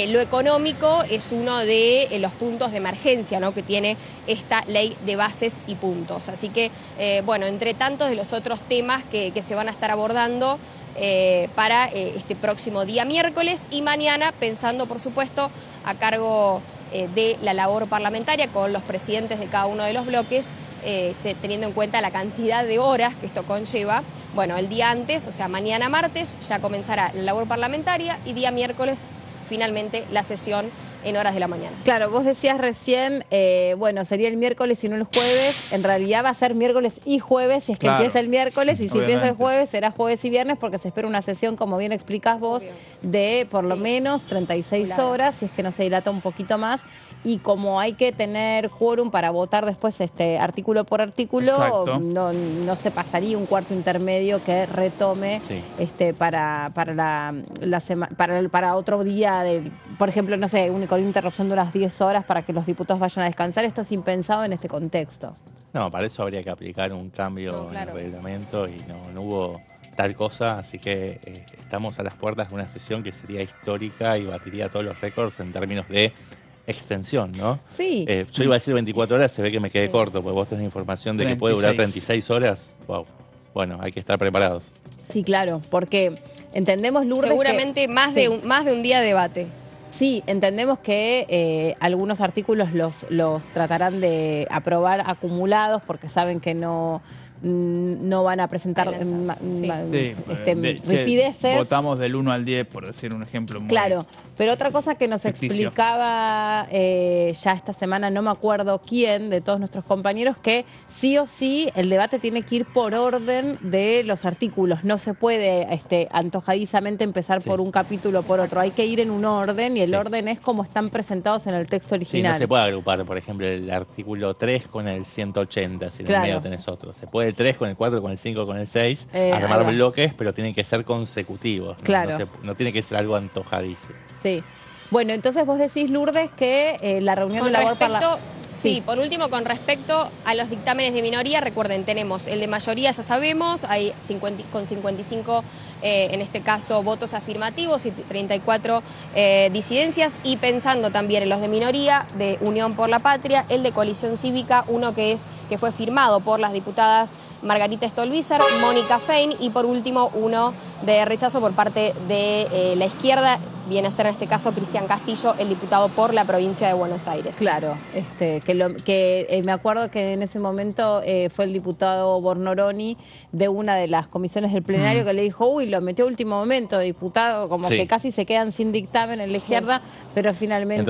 lo económico es uno de los puntos de emergencia, ¿no?, que tiene esta ley de bases y puntos. Así que, bueno, entre tantos de los otros temas que se van a estar abordando para este próximo día miércoles y mañana, pensando, por supuesto, a cargo de la labor parlamentaria con los presidentes de cada uno de los bloques, teniendo en cuenta la cantidad de horas que esto conlleva. Bueno, el día antes, o sea, mañana martes, ya comenzará la labor parlamentaria y día miércoles, finalmente, la sesión en horas de la mañana. Claro, vos decías recién, bueno, sería el miércoles y no el jueves. En realidad va a ser miércoles y jueves, si es que Claro. empieza el miércoles, y si empieza el Obviamente. jueves será jueves y viernes, porque se espera una sesión, como bien explicás vos, Obvio. de por lo Sí. menos 36 Claro. horas, si es que no se dilata un poquito más. Y como hay que tener quórum para votar después artículo por artículo, Exacto. no se pasaría un cuarto intermedio que retome Sí. para otro día, por ejemplo, no sé, con una interrupción de unas 10 horas para que los diputados vayan a descansar. Esto es impensado en este contexto. No, para eso habría que aplicar un cambio No, claro. en el reglamento y no hubo tal cosa, así que estamos a las puertas de una sesión que sería histórica y batiría todos los récords en términos de extensión, ¿no? Sí. Yo iba a decir 24 horas, se ve que me quedé corto, porque vos tenés información de que puede durar 36 horas. Wow. Bueno, hay que estar preparados. Sí, claro, porque entendemos, Lourdes, seguramente que, más de un día de debate. Sí, entendemos que algunos artículos los tratarán de aprobar acumulados porque saben que no van a presentar ripideces. Votamos del 1 al 10, por decir un ejemplo. Claro, pero otra cosa que nos ficticio. explicaba ya esta semana, no me acuerdo quién de todos nuestros compañeros, que sí o sí el debate tiene que ir por orden de los artículos. No se puede antojadizamente empezar por un capítulo o por otro. Hay que ir en un orden y el orden es como están presentados en el texto original. Sí, no se puede agrupar, por ejemplo, el artículo 3 con el 180, si en el medio tenés otro. Se puede el 3 con el 4, con el 5, con el 6, armar bloques, pero tienen que ser consecutivos. ¿No? Claro. No tiene que ser algo antojadizo. Sí. Bueno, entonces vos decís, Lourdes, que la reunión de labor parlamentaria... Sí, por último, con respecto a los dictámenes de minoría, recuerden, tenemos el de mayoría, ya sabemos, hay con 55, en este caso, votos afirmativos y 34 disidencias, y pensando también en los de minoría, de Unión por la Patria, el de Coalición Cívica, uno que fue firmado por las diputadas Margarita Stolbizer, Mónica Fein, y por último uno de rechazo por parte de la izquierda, viene a ser en este caso Cristian Castillo, el diputado por la provincia de Buenos Aires. Claro, me acuerdo que en ese momento fue el diputado Bornoroni de una de las comisiones del plenario que le dijo, uy, lo metió a último momento, diputado, como que casi se quedan sin dictamen en la izquierda, pero finalmente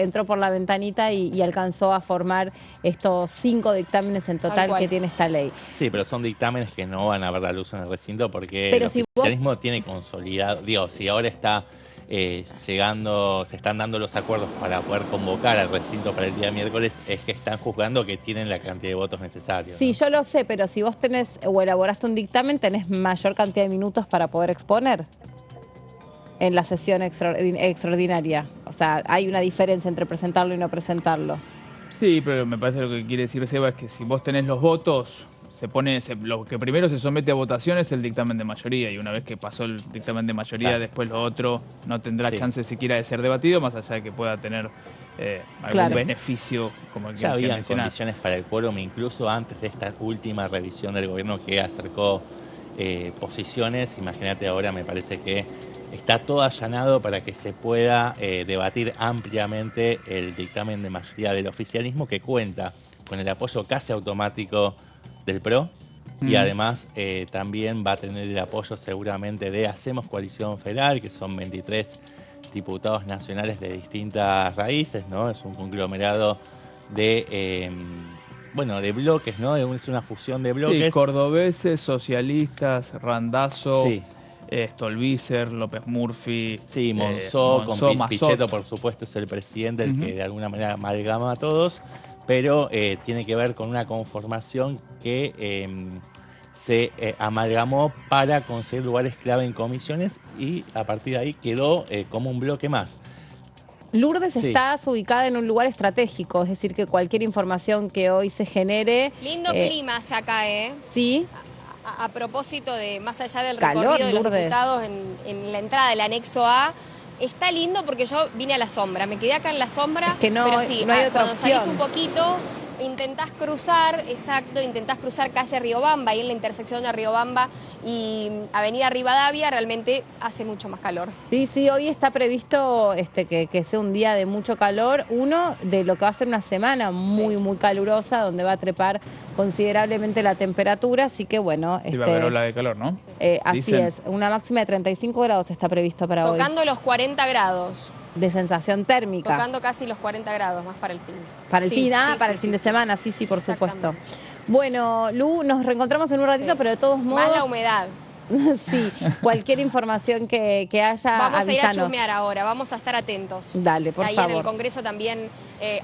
entró por la ventanita y alcanzó a formar estos 5 dictámenes en total que tiene esta ley. Sí, pero son dictámenes que no van a ver la luz en el recinto porque el oficialismo tiene consolidado, digo, si ahora está se están dando los acuerdos para poder convocar al recinto para el día miércoles, es que están juzgando que tienen la cantidad de votos necesarios. Sí, ¿no? yo lo sé, pero si vos tenés o elaboraste un dictamen, tenés mayor cantidad de minutos para poder exponer en la sesión extraordinaria. O sea, hay una diferencia entre presentarlo y no presentarlo. Sí, pero me parece lo que quiere decir Seba es que si vos tenés los votos, lo que primero se somete a votación es el dictamen de mayoría, y una vez que pasó el dictamen de mayoría, después lo otro no tendrá chance siquiera de ser debatido, más allá de que pueda tener algún beneficio como el que ya habían mencionás. Condiciones para el quórum, incluso antes de esta última revisión del gobierno que acercó posiciones. Imagínate ahora, me parece que está todo allanado para que se pueda debatir ampliamente el dictamen de mayoría del oficialismo, que cuenta con el apoyo casi automático del PRO y además también va a tener el apoyo seguramente de Hacemos Coalición Federal, que son 23 diputados nacionales de distintas raíces, ¿no? Es un conglomerado de de bloques, ¿no? Es una fusión de bloques. Sí, cordobeses, socialistas, Randazzo, Stolbizer, López Murphy, Monzó, con Pichetto, por supuesto, es el presidente, el que de alguna manera amalgama a todos, pero tiene que ver con una conformación que se amalgamó para conseguir lugares clave en comisiones y a partir de ahí quedó como un bloque más. Lourdes, estás ubicada en un lugar estratégico, es decir, que cualquier información que hoy se genere... Lindo clima hace acá, ¿eh? Sí. A propósito de, más allá del Calor, recorrido de los Lourdes. diputados en la entrada del anexo A, está lindo porque yo vine a la sombra, me quedé acá en la sombra, es que no, pero sí, no hay otra cuando opción. salís un poquito, intentás cruzar calle Riobamba, ahí en la intersección de Riobamba y Avenida Rivadavia, realmente hace mucho más calor. Sí, hoy está previsto que sea un día de mucho calor, uno de lo que va a ser una semana muy calurosa, donde va a trepar considerablemente la temperatura, así que bueno... Sí, va a haber ola de calor, ¿no? Así es, una máxima de 35 grados está previsto para hoy. Tocando los 40 grados. De sensación térmica. Tocando casi los 40 grados, más para el fin. Para el fin de semana, sí, por supuesto. Bueno, Lu, nos reencontramos en un ratito, pero de todos modos... Más la humedad. Sí, cualquier información que haya, vamos a ir a avísanos. chusmear ahora, vamos a estar atentos. Dale, por favor. Ahí en el Congreso también,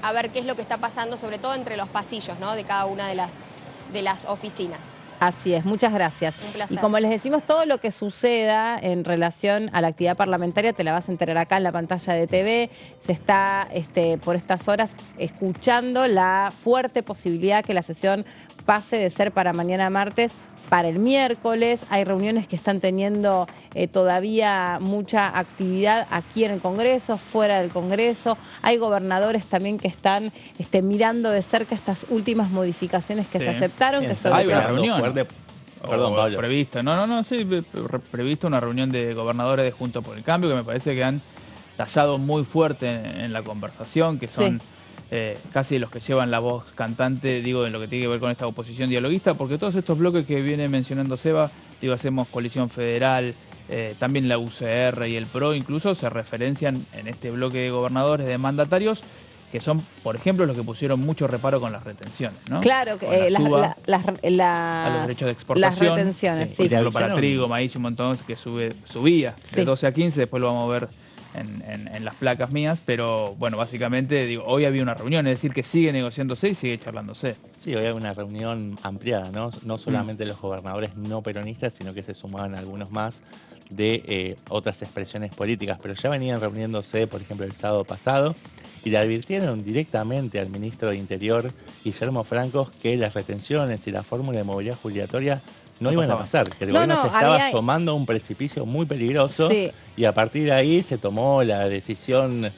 a ver qué es lo que está pasando, sobre todo entre los pasillos, ¿no? De cada una de las oficinas. Así es, muchas gracias. Un placer. Y como les decimos, todo lo que suceda en relación a la actividad parlamentaria te la vas a enterar acá en la pantalla de TV. Se está por estas horas escuchando la fuerte posibilidad que la sesión pase de ser para mañana martes para el miércoles. Hay reuniones que están teniendo todavía mucha actividad aquí en el Congreso, fuera del Congreso. Hay gobernadores también que están mirando de cerca estas últimas modificaciones que se aceptaron. Que hay una reunión. Perdón, Pablo. Previsto una reunión de gobernadores de Juntos por el Cambio que me parece que han tallado muy fuerte en la conversación, que son casi los que llevan la voz cantante, digo, en lo que tiene que ver con esta oposición dialoguista, porque todos estos bloques que viene mencionando Seba, digo, hacemos Coalición Federal, también la UCR y el PRO incluso se referencian en este bloque de gobernadores, de mandatarios, que son, por ejemplo, los que pusieron mucho reparo con las retenciones, ¿no? Claro, a los derechos de exportación. Las retenciones, por ejemplo, para trigo, maíz y un montón que subía de 12 a 15, después lo vamos a ver en las placas mías, pero bueno, básicamente, digo, hoy había una reunión, es decir, que sigue negociándose y sigue charlándose. Sí, hoy hay una reunión ampliada, no solamente los gobernadores no peronistas, sino que se sumaban algunos más de otras expresiones políticas, pero ya venían reuniéndose, por ejemplo, el sábado pasado, y le advirtieron directamente al ministro de Interior, Guillermo Francos, que las retenciones y la fórmula de movilidad jubilatoria no iban a pasar, que el gobierno se estaba asomando a un precipicio muy peligroso, y a partir de ahí se tomó la decisión,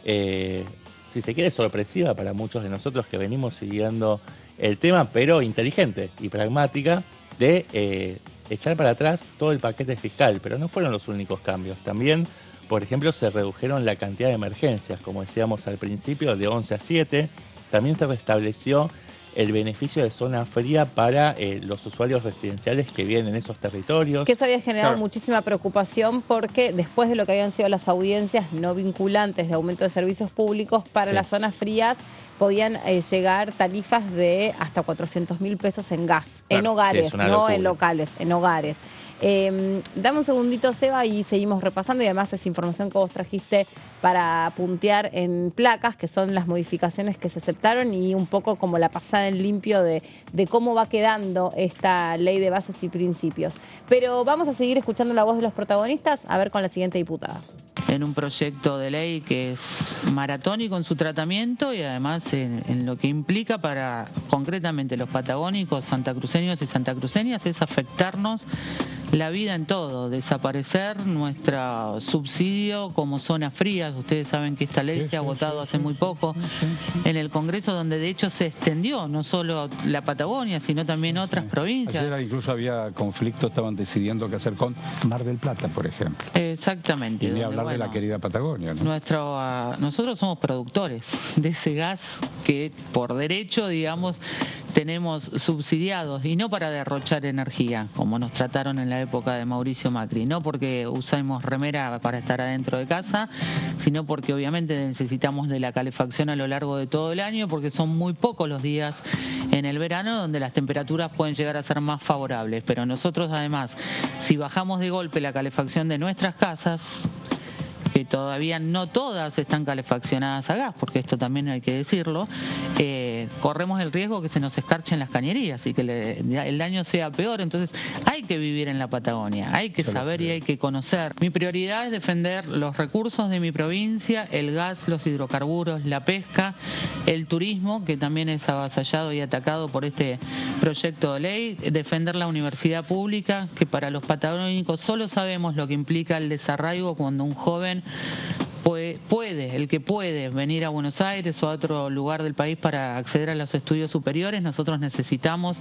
si se quiere, sorpresiva para muchos de nosotros que venimos siguiendo el tema, pero inteligente y pragmática, de echar para atrás todo el paquete fiscal. Pero no fueron los únicos cambios. También, por ejemplo, se redujeron la cantidad de emergencias, como decíamos al principio, de 11 a 7. También se restableció el beneficio de zona fría para los usuarios residenciales que viven en esos territorios. Que eso había generado muchísima preocupación porque después de lo que habían sido las audiencias no vinculantes de aumento de servicios públicos para las zonas frías, podían llegar tarifas de hasta 400.000 pesos en gas, en hogares, no locura. En locales, en hogares. Dame un segundito, Seba, y seguimos repasando, y además es información que vos trajiste para puntear en placas, que son las modificaciones que se aceptaron y un poco como la pasada en limpio de cómo va quedando esta ley de bases y principios. Pero vamos a seguir escuchando la voz de los protagonistas, a ver con la siguiente diputada. En un proyecto de ley que es maratónico en su tratamiento y además en lo que implica para concretamente los patagónicos, santacruceños y santacruceñas, es afectarnos la vida en todo, desaparecer nuestro subsidio como zonas frías. Ustedes saben que esta ley se ha votado hace muy poco en el Congreso, donde de hecho se extendió no solo la Patagonia, sino también otras provincias. Ayer incluso había conflictos, estaban decidiendo qué hacer con Mar del Plata, por ejemplo. Exactamente. Y ni hablar de la querida Patagonia, ¿no? Nosotros somos productores de ese gas que por derecho, digamos, tenemos subsidiados, y no para derrochar energía, como nos trataron en la época de Mauricio Macri, no porque usamos remera para estar adentro de casa, sino porque obviamente necesitamos de la calefacción a lo largo de todo el año, porque son muy pocos los días en el verano donde las temperaturas pueden llegar a ser más favorables. Pero nosotros además, si bajamos de golpe la calefacción de nuestras casas, que todavía no todas están calefaccionadas a gas, porque esto también hay que decirlo, corremos el riesgo que se nos escarchen las cañerías y que el daño sea peor. Entonces hay que vivir en la Patagonia, hay que saber y hay que conocer. Mi prioridad es defender los recursos de mi provincia, el gas, los hidrocarburos, la pesca, el turismo, que también es avasallado y atacado por este proyecto de ley, defender la universidad pública, que para los patagónicos solo sabemos lo que implica el desarraigo cuando un joven el que puede venir a Buenos Aires o a otro lugar del país para acceder a los estudios superiores. Nosotros necesitamos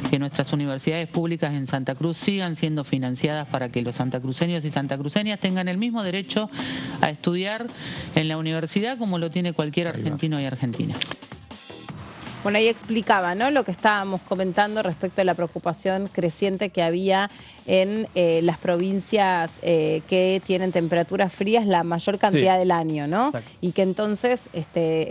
que nuestras universidades públicas en Santa Cruz sigan siendo financiadas para que los santacruceños y santacruceñas tengan el mismo derecho a estudiar en la universidad como lo tiene cualquier argentino y argentina. Bueno, ahí explicaba, ¿no?, lo que estábamos comentando respecto a la preocupación creciente que había en las provincias que tienen temperaturas frías la mayor cantidad del año, ¿no? Exacto. Y que entonces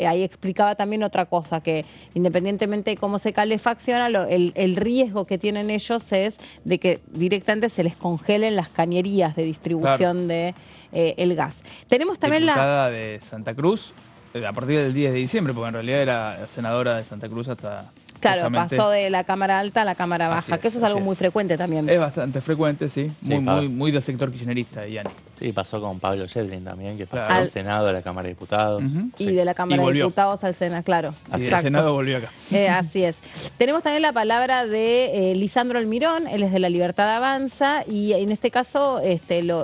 ahí explicaba también otra cosa, que independientemente de cómo se calefacciona, el riesgo que tienen ellos es de que directamente se les congelen las cañerías de distribución de el gas. Tenemos también diputada de Santa Cruz, a partir del 10 de diciembre, porque en realidad era senadora de Santa Cruz hasta Claro, justamente pasó de la cámara alta a la cámara Así baja, es, que eso es algo así es. muy frecuente también. Es bastante frecuente, sí. Sí, Muy del sector kirchnerista, Yani. Sí, pasó con Pablo Yedlin también, que pasó Claro. del Senado a la Cámara de Diputados. Ujú. Y Sí. de la Cámara Y de volvió. Diputados al Senado, claro. Y del Exacto. Senado volvió acá. Así es. Tenemos también la palabra de Lisandro Almirón, él es de La Libertad Avanza, y en este caso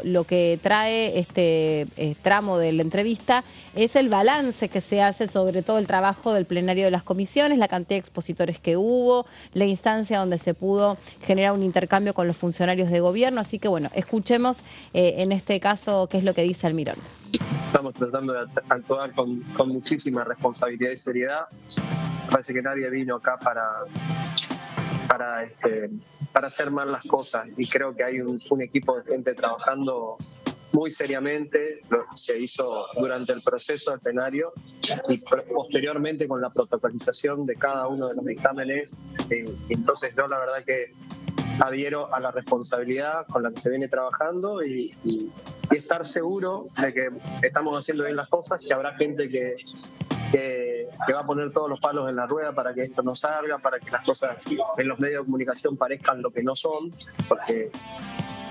lo que trae este tramo de la entrevista es el balance que se hace sobre todo el trabajo del plenario de las comisiones, la cantidad de expositores que hubo, la instancia donde se pudo generar un intercambio con los funcionarios de gobierno. Así que bueno, escuchemos en este caso qué es lo que dice Almirón. Estamos tratando de actuar con muchísima responsabilidad y seriedad. Parece que nadie vino acá para hacer mal las cosas, y creo que hay un equipo de gente trabajando muy seriamente. Se hizo durante el proceso del plenario y posteriormente con la protocolización de cada uno de los dictámenes. Entonces yo la verdad que adhiero a la responsabilidad con la que se viene trabajando y estar seguro de que estamos haciendo bien las cosas, que habrá gente que va a poner todos los palos en la rueda para que esto no salga, para que las cosas en los medios de comunicación parezcan lo que no son, porque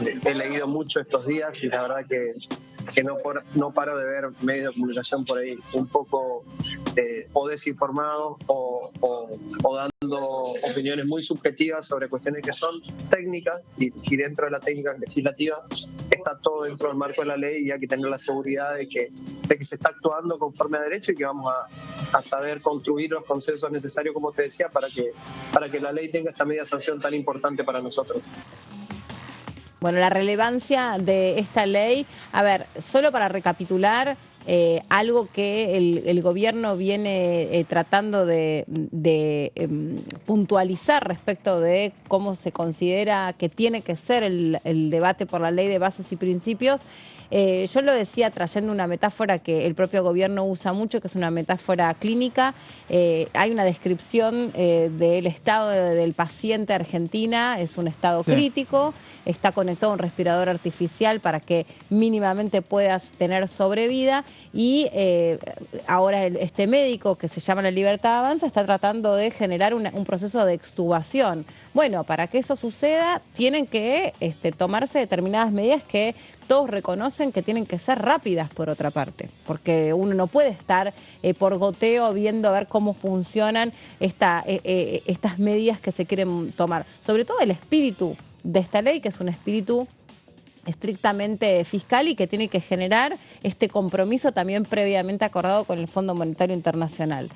he leído mucho estos días y la verdad que no paro de ver medios de comunicación por ahí un poco o desinformados o dando opiniones muy subjetivas sobre cuestiones que son técnicas, y dentro de la técnica legislativa está todo dentro del marco de la ley, y hay que tener la seguridad de que se está actuando conforme a derecho y que vamos a saber construir los consensos necesarios, como te decía, para que la ley tenga esta media sanción tan importante para nosotros. Bueno, la relevancia de esta ley, a ver, solo para recapitular, algo que el gobierno viene tratando de puntualizar respecto de cómo se considera que tiene que ser el debate por la ley de bases y principios. Yo lo decía trayendo una metáfora que el propio gobierno usa mucho, que es una metáfora clínica. Hay una descripción del estado del paciente Argentina, es un estado crítico, está conectado a un respirador artificial para que mínimamente puedas tener sobrevida, y ahora este médico que se llama La Libertad Avanza está tratando de generar un proceso de extubación. Bueno, para que eso suceda tienen que tomarse determinadas medidas que todos reconocen que tienen que ser rápidas, por otra parte, porque uno no puede estar por goteo viendo a ver cómo funcionan estas medidas que se quieren tomar. Sobre todo el espíritu de esta ley, que es un espíritu estrictamente fiscal y que tiene que generar este compromiso también previamente acordado con el Fondo Monetario Internacional.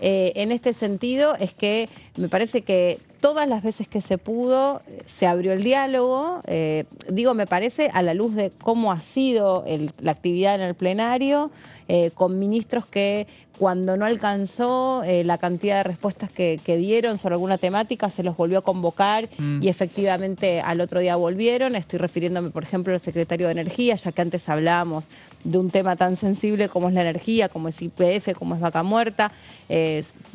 En este sentido es que me parece que todas las veces que se pudo se abrió el diálogo, me parece a la luz de cómo ha sido la actividad en el plenario, con ministros que cuando no alcanzó la cantidad de respuestas que dieron sobre alguna temática se los volvió a convocar y efectivamente al otro día volvieron. Estoy refiriéndome, por ejemplo, al secretario de Energía, ya que antes hablábamos de un tema tan sensible como es la energía, como es YPF, como es Vaca Muerta.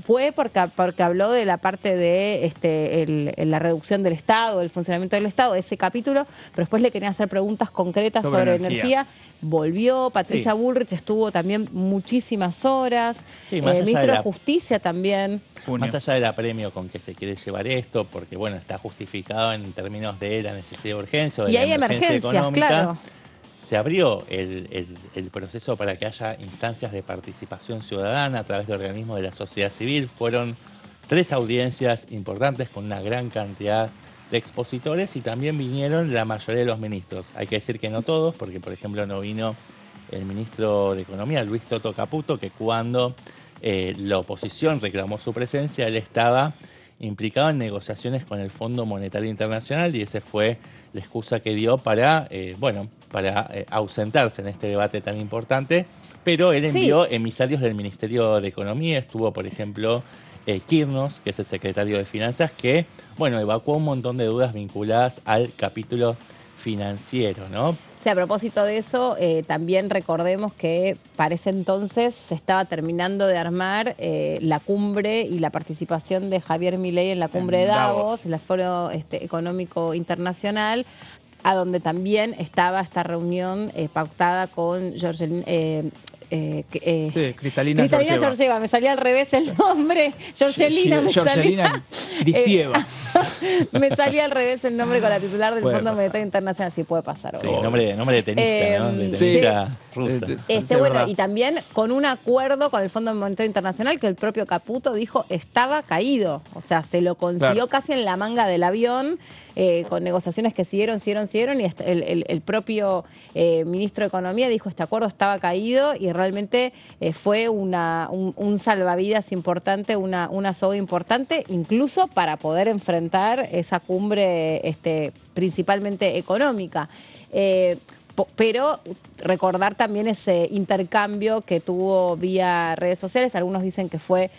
Fue porque habló de la parte de la reducción del Estado, el funcionamiento del Estado, ese capítulo, pero después le querían hacer preguntas concretas sobre energía. Volvió, Patricia Bullrich estuvo también muchísimas horas, el ministro de Justicia también. Más allá del apremio con que se quiere llevar esto, porque bueno, está justificado en términos de la necesidad de urgencia o de y la hay emergencia económica. Claro. Se abrió el proceso para que haya instancias de participación ciudadana a través de organismos de la sociedad civil. Fueron 3 audiencias importantes con una gran cantidad de expositores, y también vinieron la mayoría de los ministros. Hay que decir que no todos, porque por ejemplo no vino el ministro de Economía, Luis Toto Caputo, que cuando la oposición reclamó su presencia, él estaba implicado en negociaciones con el Fondo Monetario Internacional, y esa fue la excusa que dio para ausentarse en este debate tan importante. Pero él envió emisarios del Ministerio de Economía. Estuvo, por ejemplo, Kirnos, que es el secretario de Finanzas, que evacuó un montón de dudas vinculadas al capítulo financiero, ¿no? Sí, a propósito de eso, también recordemos que para ese entonces se estaba terminando de armar la cumbre y la participación de Javier Milei en la cumbre de Davos, el Foro Económico Internacional, a donde también estaba esta reunión pactada con Cristalina Georgieva, me salía al revés el nombre. Georgelina me salía. Cristieva. Me salía al revés el nombre con la titular del Fondo Monetario Internacional. Sí, puede pasar. Sí, nombre de tenista, ¿no? De tenista rusa. Bueno, y también con un acuerdo con el Fondo Monetario Internacional que el propio Caputo dijo estaba caído. O sea, se lo consiguió casi en la manga del avión, con negociaciones que siguieron, y el propio ministro de Economía dijo este acuerdo estaba caído y realmente fue un salvavidas importante, una soga importante, incluso para poder enfrentar esa cumbre principalmente económica. Pero recordar también ese intercambio que tuvo vía redes sociales. Algunos dicen que fue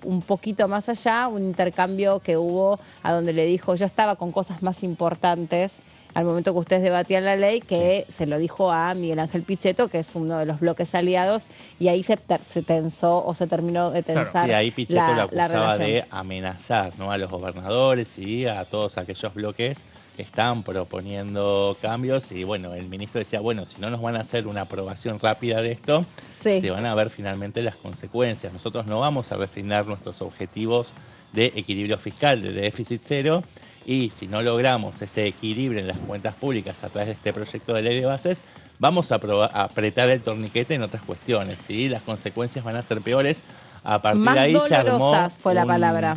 un poquito más allá, un intercambio que hubo a donde le dijo yo estaba con cosas más importantes al momento que ustedes debatían la ley, que se lo dijo a Miguel Ángel Pichetto, que es uno de los bloques aliados, y ahí se tensó o se terminó de tensar. Sí, ahí Pichetto lo acusaba de amenazar, ¿no?, a los gobernadores y a todos aquellos bloques que estaban proponiendo cambios. Y bueno, el ministro decía, bueno, si no nos van a hacer una aprobación rápida de esto, se van a ver finalmente las consecuencias. Nosotros no vamos a resignar nuestros objetivos de equilibrio fiscal, de déficit cero, y si no logramos ese equilibrio en las cuentas públicas a través de este proyecto de ley de bases, vamos a apretar el torniquete en otras cuestiones, ¿sí? Las consecuencias van a ser peores. A partir de ahí se armó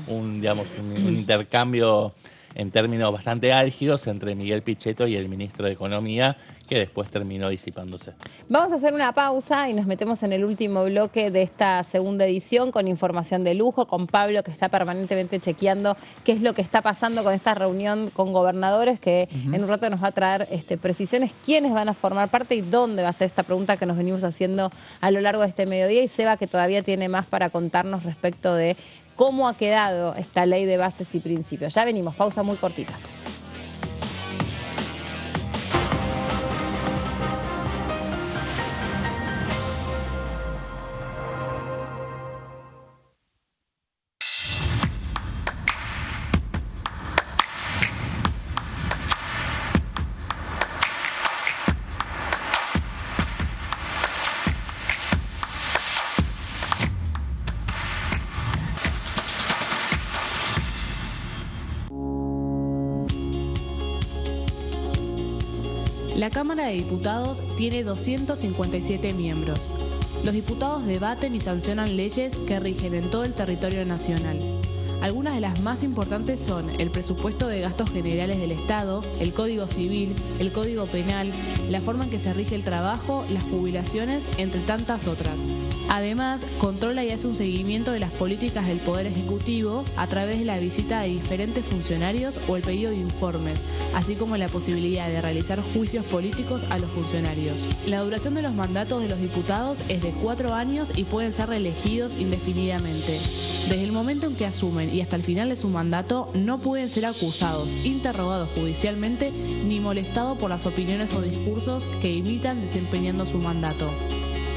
un intercambio en términos bastante álgidos entre Miguel Pichetto y el ministro de Economía, que después terminó disipándose. Vamos a hacer una pausa y nos metemos en el último bloque de esta segunda edición con información de lujo, con Pablo, que está permanentemente chequeando qué es lo que está pasando con esta reunión con gobernadores, que en un rato nos va a traer precisiones, quiénes van a formar parte y dónde va a ser esta pregunta que nos venimos haciendo a lo largo de este mediodía. Y Seba, que todavía tiene más para contarnos respecto de cómo ha quedado esta ley de bases y principios. Ya venimos, pausa muy cortita. La Cámara de Diputados tiene 257 miembros. Los diputados debaten y sancionan leyes que rigen en todo el territorio nacional. Algunas de las más importantes son el presupuesto de gastos generales del Estado, el Código Civil, el Código Penal, la forma en que se rige el trabajo, las jubilaciones, entre tantas otras. Además, controla y hace un seguimiento de las políticas del Poder Ejecutivo a través de la visita de diferentes funcionarios o el pedido de informes, así como la posibilidad de realizar juicios políticos a los funcionarios. La duración de los mandatos de los diputados es de 4 años y pueden ser reelegidos indefinidamente. Desde el momento en que asumen y hasta el final de su mandato, no pueden ser acusados, interrogados judicialmente, ni molestados por las opiniones o discursos que imitan desempeñando su mandato.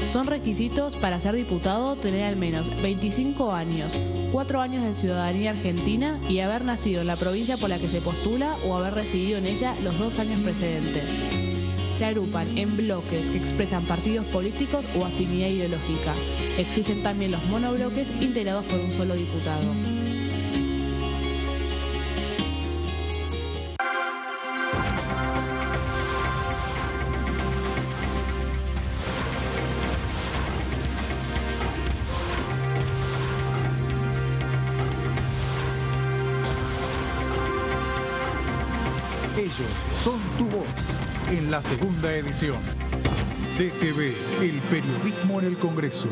Son requisitos para ser diputado tener al menos 25 años, 4 años de ciudadanía argentina y haber nacido en la provincia por la que se postula o haber residido en ella los 2 años precedentes. Se agrupan en bloques que expresan partidos políticos o afinidad ideológica. Existen también los monobloques integrados por un solo diputado. Ellos son tu voz en la segunda edición. DTV, el periodismo en el Congreso.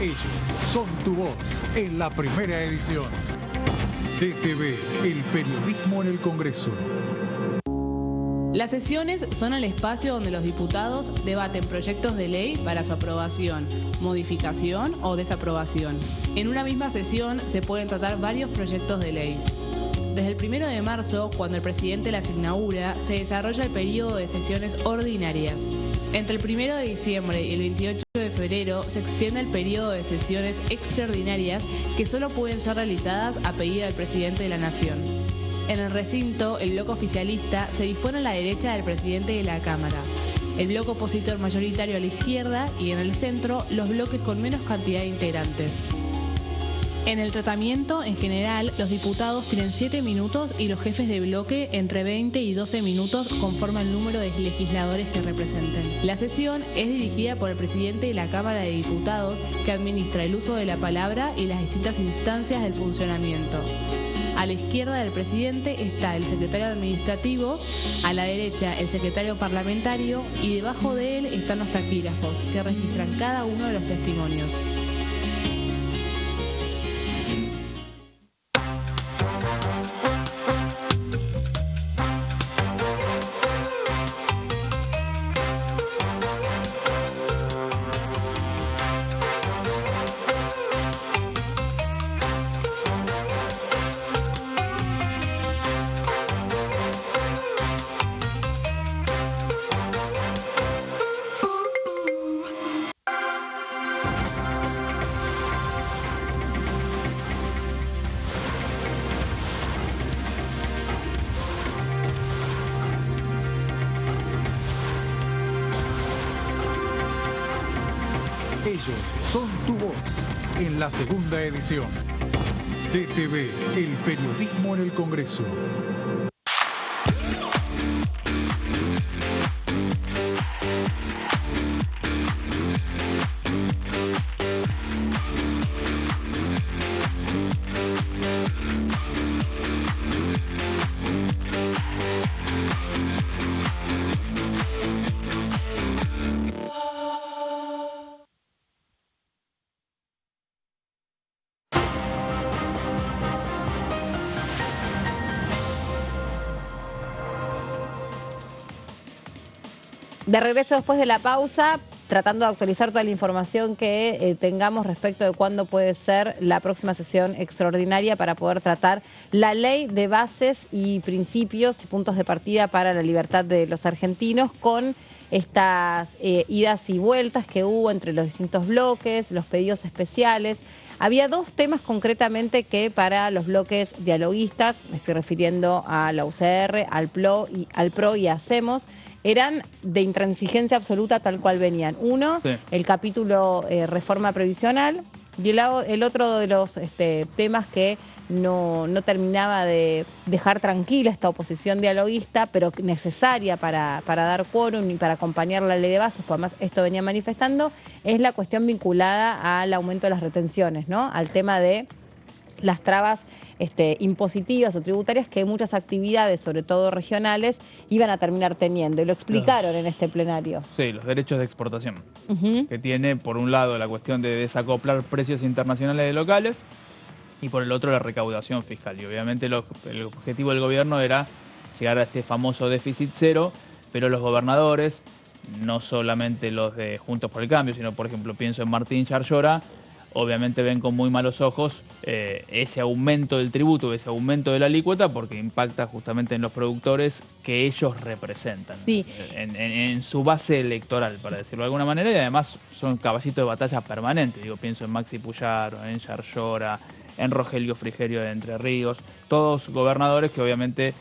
Ellos son tu voz en la primera edición. DTV, el periodismo en el Congreso. Las sesiones son el espacio donde los diputados debaten proyectos de ley para su aprobación, modificación o desaprobación. En una misma sesión se pueden tratar varios proyectos de ley. Desde el 1 de marzo, cuando el presidente las inaugura, se desarrolla el periodo de sesiones ordinarias. Entre el 1 de diciembre y el 28 de febrero se extiende el periodo de sesiones extraordinarias que solo pueden ser realizadas a pedido del presidente de la Nación. En el recinto, el bloque oficialista se dispone a la derecha del presidente de la Cámara, el bloque opositor mayoritario a la izquierda y en el centro los bloques con menos cantidad de integrantes. En el tratamiento, en general, los diputados tienen 7 minutos y los jefes de bloque entre 20 y 12 minutos conforme al número de legisladores que representen. La sesión es dirigida por el presidente de la Cámara de Diputados, que administra el uso de la palabra y las distintas instancias del funcionamiento. A la izquierda del presidente está el secretario administrativo, a la derecha el secretario parlamentario y debajo de él están los taquígrafos, que registran cada uno de los testimonios. Ellos son tu voz en la segunda edición. DTV, el periodismo en el Congreso. De regreso después de la pausa, tratando de actualizar toda la información que tengamos respecto de cuándo puede ser la próxima sesión extraordinaria para poder tratar la ley de bases y principios y puntos de partida para la libertad de los argentinos con estas idas y vueltas que hubo entre los distintos bloques, los pedidos especiales. Había dos temas concretamente que para los bloques dialoguistas, me estoy refiriendo a la UCR, al PRO y a Hacemos, eran de intransigencia absoluta tal cual venían. Uno, sí, el capítulo reforma previsional, y el otro de los temas que no terminaba de dejar tranquila esta oposición dialoguista, pero necesaria para dar quórum y para acompañar la ley de bases, pues además esto venía manifestando, es la cuestión vinculada al aumento de las retenciones, ¿no? Al tema de las trabas impositivas o tributarias que muchas actividades, sobre todo regionales, iban a terminar teniendo. Y lo explicaron en este plenario. Sí, los derechos de exportación. Que tiene, por un lado, la cuestión de desacoplar precios internacionales de locales y por el otro, la recaudación fiscal. Y obviamente el objetivo del gobierno era llegar a este famoso déficit cero, pero los gobernadores, no solamente los de Juntos por el Cambio, sino, por ejemplo, pienso en Martín Yarlora, obviamente ven con muy malos ojos ese aumento del tributo, ese aumento de la alícuota, porque impacta justamente en los productores que ellos representan, sí, en su base electoral, para decirlo de alguna manera, y además son caballitos de batalla permanentes. Digo, pienso en Maxi Puyaro, en Yarlora, en Rogelio Frigerio de Entre Ríos, todos gobernadores que obviamente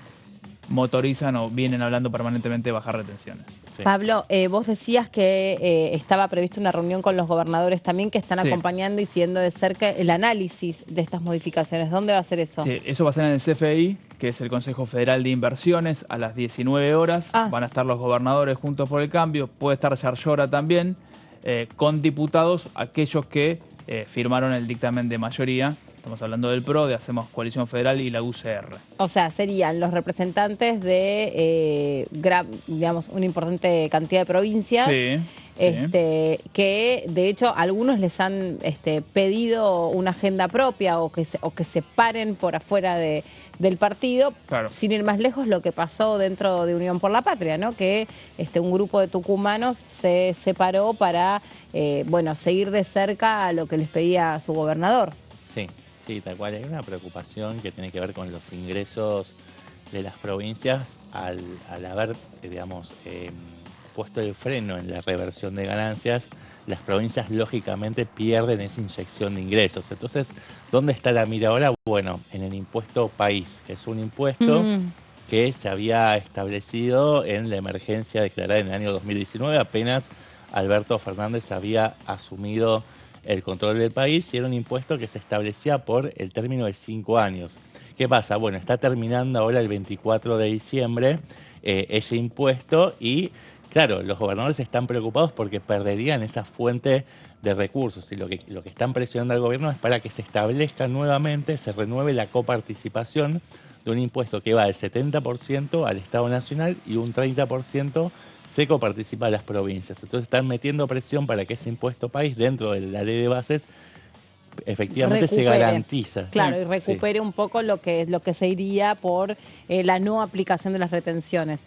motorizan o vienen hablando permanentemente de bajar retenciones. Sí. Pablo, vos decías que estaba prevista una reunión con los gobernadores también que están acompañando y siguiendo de cerca el análisis de estas modificaciones. ¿Dónde va a ser eso? Sí, eso va a ser en el CFI, que es el Consejo Federal de Inversiones, a las 19 horas. Van a estar los gobernadores Juntos por el Cambio, puede estar Yarlora también, con diputados, aquellos que firmaron el dictamen de mayoría. Estamos hablando del PRO, de Hacemos Coalición Federal y la UCR. O sea, serían los representantes de, digamos, una importante cantidad de provincias. Sí. que de hecho algunos les han pedido una agenda propia o que se paren por afuera del partido, sin ir más lejos lo que pasó dentro de Unión por la Patria, ¿no? Que un grupo de tucumanos se separó para seguir de cerca a lo que les pedía su gobernador. Sí, tal cual. Hay una preocupación que tiene que ver con los ingresos de las provincias al haber, digamos, puesto el freno en la reversión de ganancias. Las provincias lógicamente pierden esa inyección de ingresos. Entonces, ¿dónde está la mira ahora? Bueno, en el impuesto país, que es un impuesto que se había establecido en la emergencia declarada en el año 2019, apenas Alberto Fernández había asumido el control del país, y era un impuesto que se establecía por el término de 5 años. ¿Qué pasa? Bueno, está terminando ahora el 24 de diciembre ese impuesto y, claro, los gobernadores están preocupados porque perderían esa fuente de recursos, y lo que están presionando al gobierno es para que se establezca nuevamente, se renueve la coparticipación de un impuesto que va del 70% al Estado Nacional y un 30% se coparticipa a las provincias. Entonces están metiendo presión para que ese impuesto país, dentro de la ley de bases, efectivamente se garantiza. Claro, y recupere un poco lo que se iría por la no aplicación de las retenciones.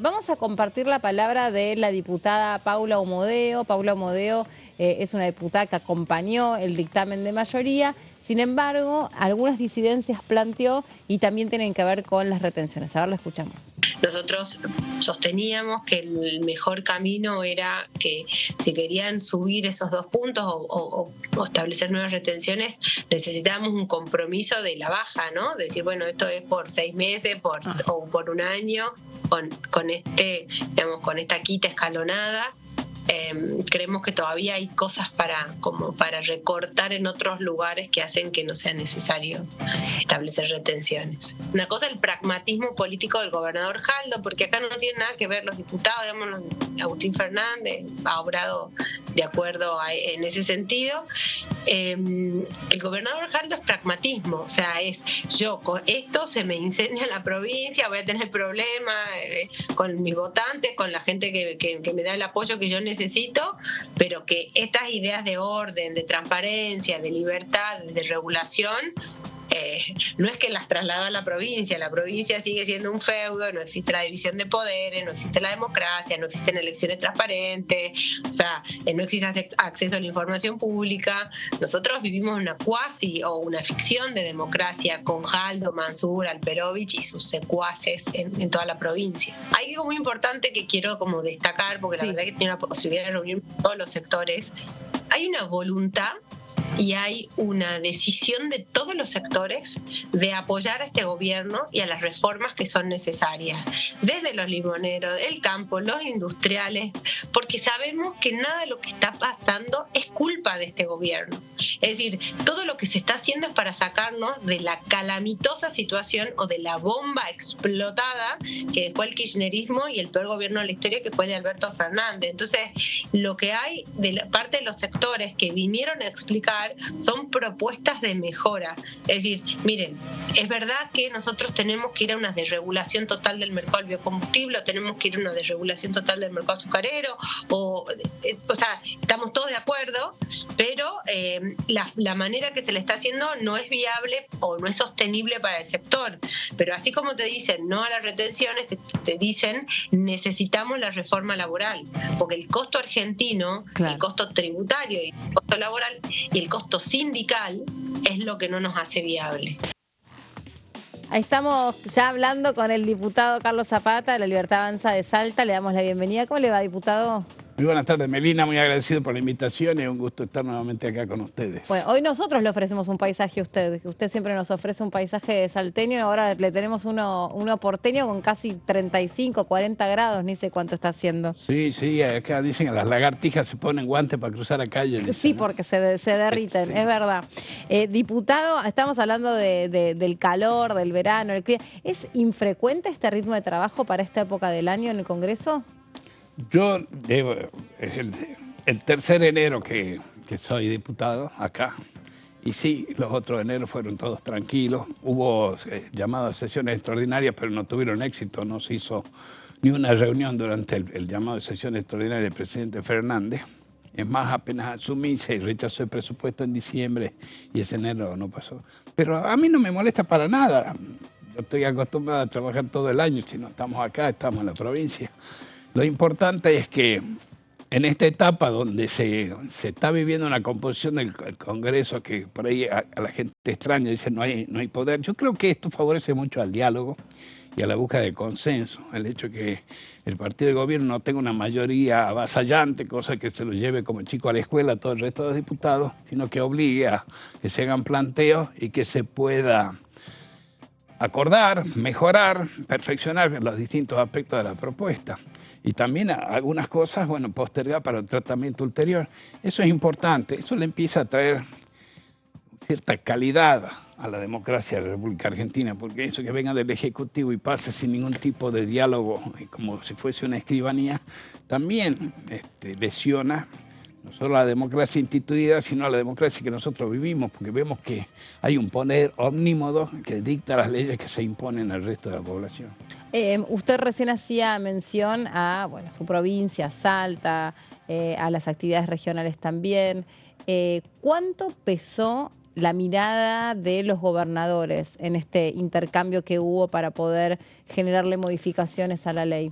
Vamos a compartir la palabra de la diputada Paula Omodeo. Paula Omodeo es una diputada que acompañó el dictamen de mayoría. Sin embargo, algunas disidencias planteó y también tienen que ver con las retenciones. A ver, la escuchamos. Nosotros sosteníamos que el mejor camino era que si querían subir esos 2 puntos o establecer nuevas retenciones, necesitábamos un compromiso de la baja, ¿no? Decir, bueno, esto es por 6 meses o por un año, con esta quita escalonada. Creemos que todavía hay cosas para recortar en otros lugares que hacen que no sea necesario establecer retenciones. Una cosa es el pragmatismo político del gobernador Jaldo, porque acá no tiene nada que ver los diputados, digamos, Agustín Fernández ha obrado de acuerdo en ese sentido. El gobernador Jaldo es pragmatismo, o sea, yo con esto se me incendia la provincia, voy a tener problemas con mis votantes, con la gente que me da el apoyo que yo necesito, pero que estas ideas de orden, de transparencia, de libertad, de regulación, no es que las trasladó a la provincia sigue siendo un feudo, no existe la división de poderes, no existe la democracia, no existen elecciones transparentes, o sea, no existe acceso a la información pública. Nosotros vivimos una cuasi o una ficción de democracia con Jaldo, Mansur, Alperovich y sus secuaces en toda la provincia. Hay algo muy importante que quiero como destacar, porque la verdad que tiene una posibilidad de reunir todos los sectores. Hay una voluntad y hay una decisión de todos los sectores de apoyar a este gobierno y a las reformas que son necesarias, desde los limoneros, el campo, los industriales, porque sabemos que nada de lo que está pasando es culpa de este gobierno. Es decir, todo lo que se está haciendo es para sacarnos de la calamitosa situación o de la bomba explotada que dejó el kirchnerismo y el peor gobierno de la historia, que fue el de Alberto Fernández. Entonces, lo que hay de la parte de los sectores que vinieron a explicar son propuestas de mejora. Es decir, miren, es verdad que nosotros tenemos que ir a una desregulación total del mercado del biocombustible, o tenemos que ir a una desregulación total del mercado azucarero, o sea, estamos todos de acuerdo, pero la manera que se le está haciendo no es viable o no es sostenible para el sector. Pero así como te dicen no a las retenciones, te dicen necesitamos la reforma laboral, porque el costo argentino, el costo tributario y el costo laboral y el costo sindical es lo que no nos hace viable. Ahí estamos ya hablando con el diputado Carlos Zapata de la Libertad Avanza de Salta. Le damos la bienvenida. ¿Cómo le va, diputado? Muy buenas tardes, Melina. Muy agradecido por la invitación y es un gusto estar nuevamente acá con ustedes. Bueno, hoy nosotros le ofrecemos un paisaje a usted. Usted siempre nos ofrece un paisaje salteño y ahora le tenemos uno porteño con casi 35, 40 grados, ni sé cuánto está haciendo. Sí, acá dicen que las lagartijas se ponen guantes para cruzar la calle. Dicen, sí, ¿no? porque se derriten, sí. Es verdad. Diputado, estamos hablando del calor, del verano, el clima. ¿Es infrecuente este ritmo de trabajo para esta época del año en el Congreso? Yo es el tercer enero que soy diputado acá Y sí, los otros eneros fueron todos tranquilos. Hubo llamadas a sesiones extraordinarias, pero no tuvieron éxito. No se hizo ni una reunión durante el llamado de sesión extraordinaria del presidente Fernández. Es más, apenas asumí, se rechazó el presupuesto en diciembre y ese enero no pasó. Pero a mí no me molesta para nada. Yo estoy acostumbrado a trabajar todo el año. Si no estamos acá, estamos en la provincia. Lo importante es que en esta etapa donde se está viviendo una composición del Congreso que por ahí a la gente extraña, dice no hay poder, yo creo que esto favorece mucho al diálogo y a la búsqueda de consenso. El hecho que el partido de gobierno no tenga una mayoría avasallante, cosa que se lo lleve como chico a la escuela a todo el resto de los diputados, sino que obligue a que se hagan planteos y que se pueda acordar, mejorar, perfeccionar los distintos aspectos de la propuesta. Y también algunas cosas, bueno, postergar para el tratamiento ulterior. Eso es importante, eso le empieza a traer cierta calidad a la democracia de la República Argentina, porque eso que venga del Ejecutivo y pase sin ningún tipo de diálogo, como si fuese una escribanía, también lesiona no solo la democracia instituida, sino a la democracia que nosotros vivimos, porque vemos que hay un poder omnímodo que dicta las leyes que se imponen al resto de la población. Usted recién hacía mención a su provincia, Salta, a las actividades regionales también. ¿Cuánto pesó la mirada de los gobernadores en este intercambio que hubo para poder generarle modificaciones a la ley?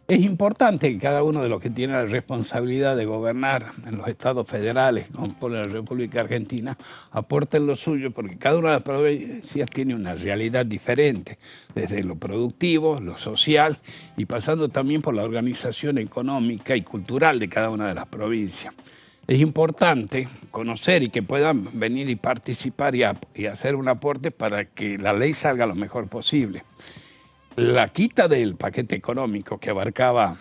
Es importante que cada uno de los que tiene la responsabilidad de gobernar en los estados federales, como por la República Argentina, aporten lo suyo, porque cada una de las provincias tiene una realidad diferente, desde lo productivo, lo social, y pasando también por la organización económica y cultural de cada una de las provincias. Es importante conocer y que puedan venir y participar y hacer un aporte para que la ley salga lo mejor posible. La quita del paquete económico que abarcaba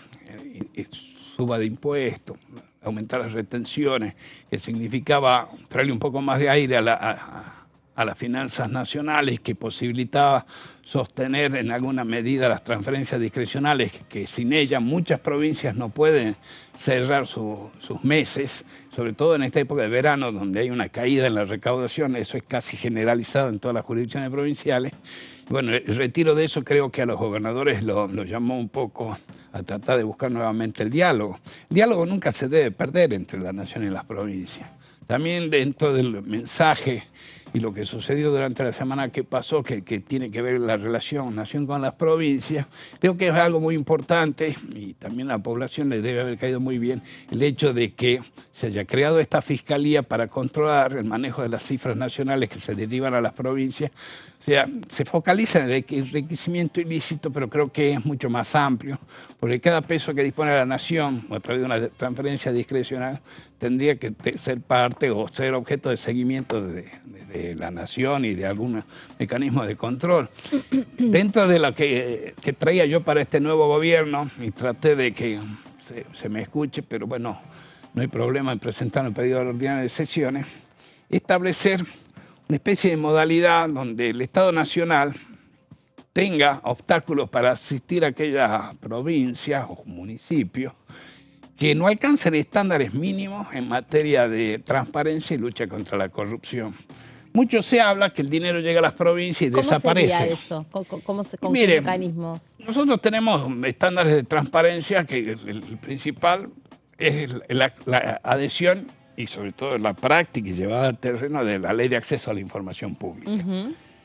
suba de impuestos, aumentar las retenciones, que significaba traerle un poco más de aire a las finanzas nacionales, que posibilitaba sostener en alguna medida las transferencias discrecionales, que sin ellas muchas provincias no pueden cerrar sus meses, sobre todo en esta época de verano, donde hay una caída en la recaudación. Eso es casi generalizado en todas las jurisdicciones provinciales. Bueno, el retiro de eso creo que a los gobernadores lo llamó un poco a tratar de buscar nuevamente el diálogo. El diálogo nunca se debe perder entre la nación y las provincias. También dentro del mensaje y lo que sucedió durante la semana que pasó, que tiene que ver la relación nación con las provincias, creo que es algo muy importante y también a la población le debe haber caído muy bien el hecho de que se haya creado esta fiscalía para controlar el manejo de las cifras nacionales que se derivan a las provincias. O sea, se focaliza en el enriquecimiento ilícito, pero creo que es mucho más amplio, porque cada peso que dispone la nación a través de una transferencia discrecional tendría que ser parte o ser objeto de seguimiento de la nación y de algún mecanismo de control. Dentro de lo que traía yo para este nuevo gobierno, y traté de que se me escuche, pero bueno, no hay problema en presentar un pedido ordinario de sesiones, establecer una especie de modalidad donde el Estado Nacional tenga obstáculos para asistir a aquellas provincias o municipios que no alcancen estándares mínimos en materia de transparencia y lucha contra la corrupción. Mucho se habla que el dinero llega a las provincias y desaparece. ¿Cómo sería eso? ¿Con qué mecanismos? Nosotros tenemos estándares de transparencia que el principal es la adhesión y sobre todo la práctica y llevada al terreno de la Ley de Acceso a la Información Pública.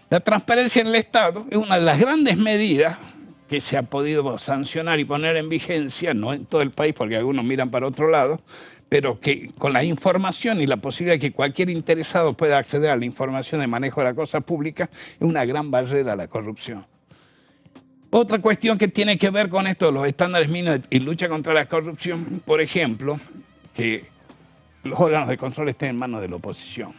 La transparencia en el Estado es una de las grandes medidas que se ha podido sancionar y poner en vigencia, no en todo el país porque algunos miran para otro lado, pero que con la información y la posibilidad de que cualquier interesado pueda acceder a la información de manejo de la cosa pública es una gran barrera a la corrupción. Otra cuestión que tiene que ver con esto, los estándares mínimos y lucha contra la corrupción, por ejemplo, que los órganos de control estén en manos de la oposición.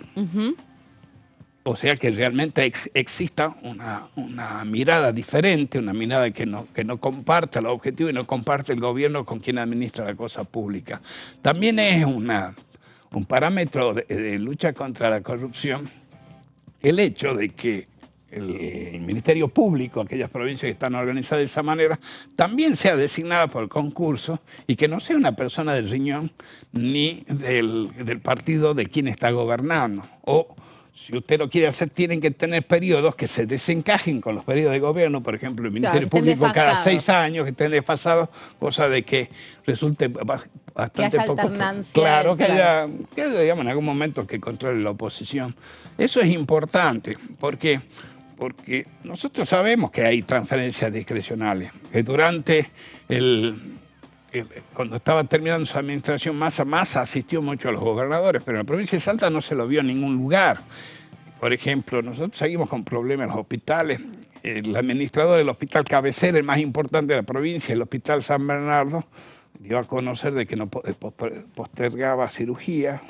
O sea, que realmente exista una mirada diferente, una mirada que no comparte el objetivo y no comparte el gobierno con quien administra la cosa pública. También es un parámetro de lucha contra la corrupción el hecho de que el Ministerio Público, aquellas provincias que están organizadas de esa manera, también sea designada por concurso y que no sea una persona del riñón ni del partido de quien está gobernando, o Si usted lo quiere hacer, tienen que tener periodos que se desencajen con los periodos de gobierno, por ejemplo, el Ministerio Público cada 6 años, que estén desfasados, cosa de que resulte bastante poco. Claro, que haya, digamos, en algún momento que controle la oposición. Eso es importante, porque nosotros sabemos que hay transferencias discrecionales, que durante cuando estaba terminando su administración, Massa asistió mucho a los gobernadores, pero en la provincia de Salta no se lo vio en ningún lugar. Por ejemplo, nosotros seguimos con problemas en los hospitales. El administrador del hospital cabecera, el más importante de la provincia, el Hospital San Bernardo, dio a conocer de que no postergaba cirugía.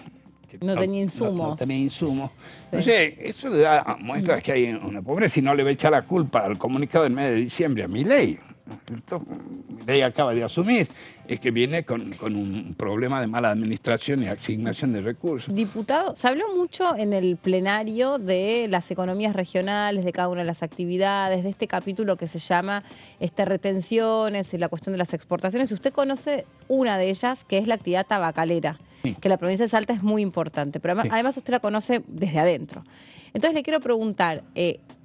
No tenía insumos. No tenía insumos. Sí. Entonces, eso le da muestras que hay una pobreza y no le va a echar la culpa al comunicado del mes de diciembre a Milei. Milei acaba de asumir, es que viene con un problema de mala administración y asignación de recursos. Diputado, se habló mucho en el plenario de las economías regionales, de cada una de las actividades, de este capítulo que se llama retenciones y la cuestión de las exportaciones. Usted conoce una de ellas, que es la actividad tabacalera, sí, que la provincia de Salta es muy importante, pero además usted la conoce desde adentro. Entonces le quiero preguntar,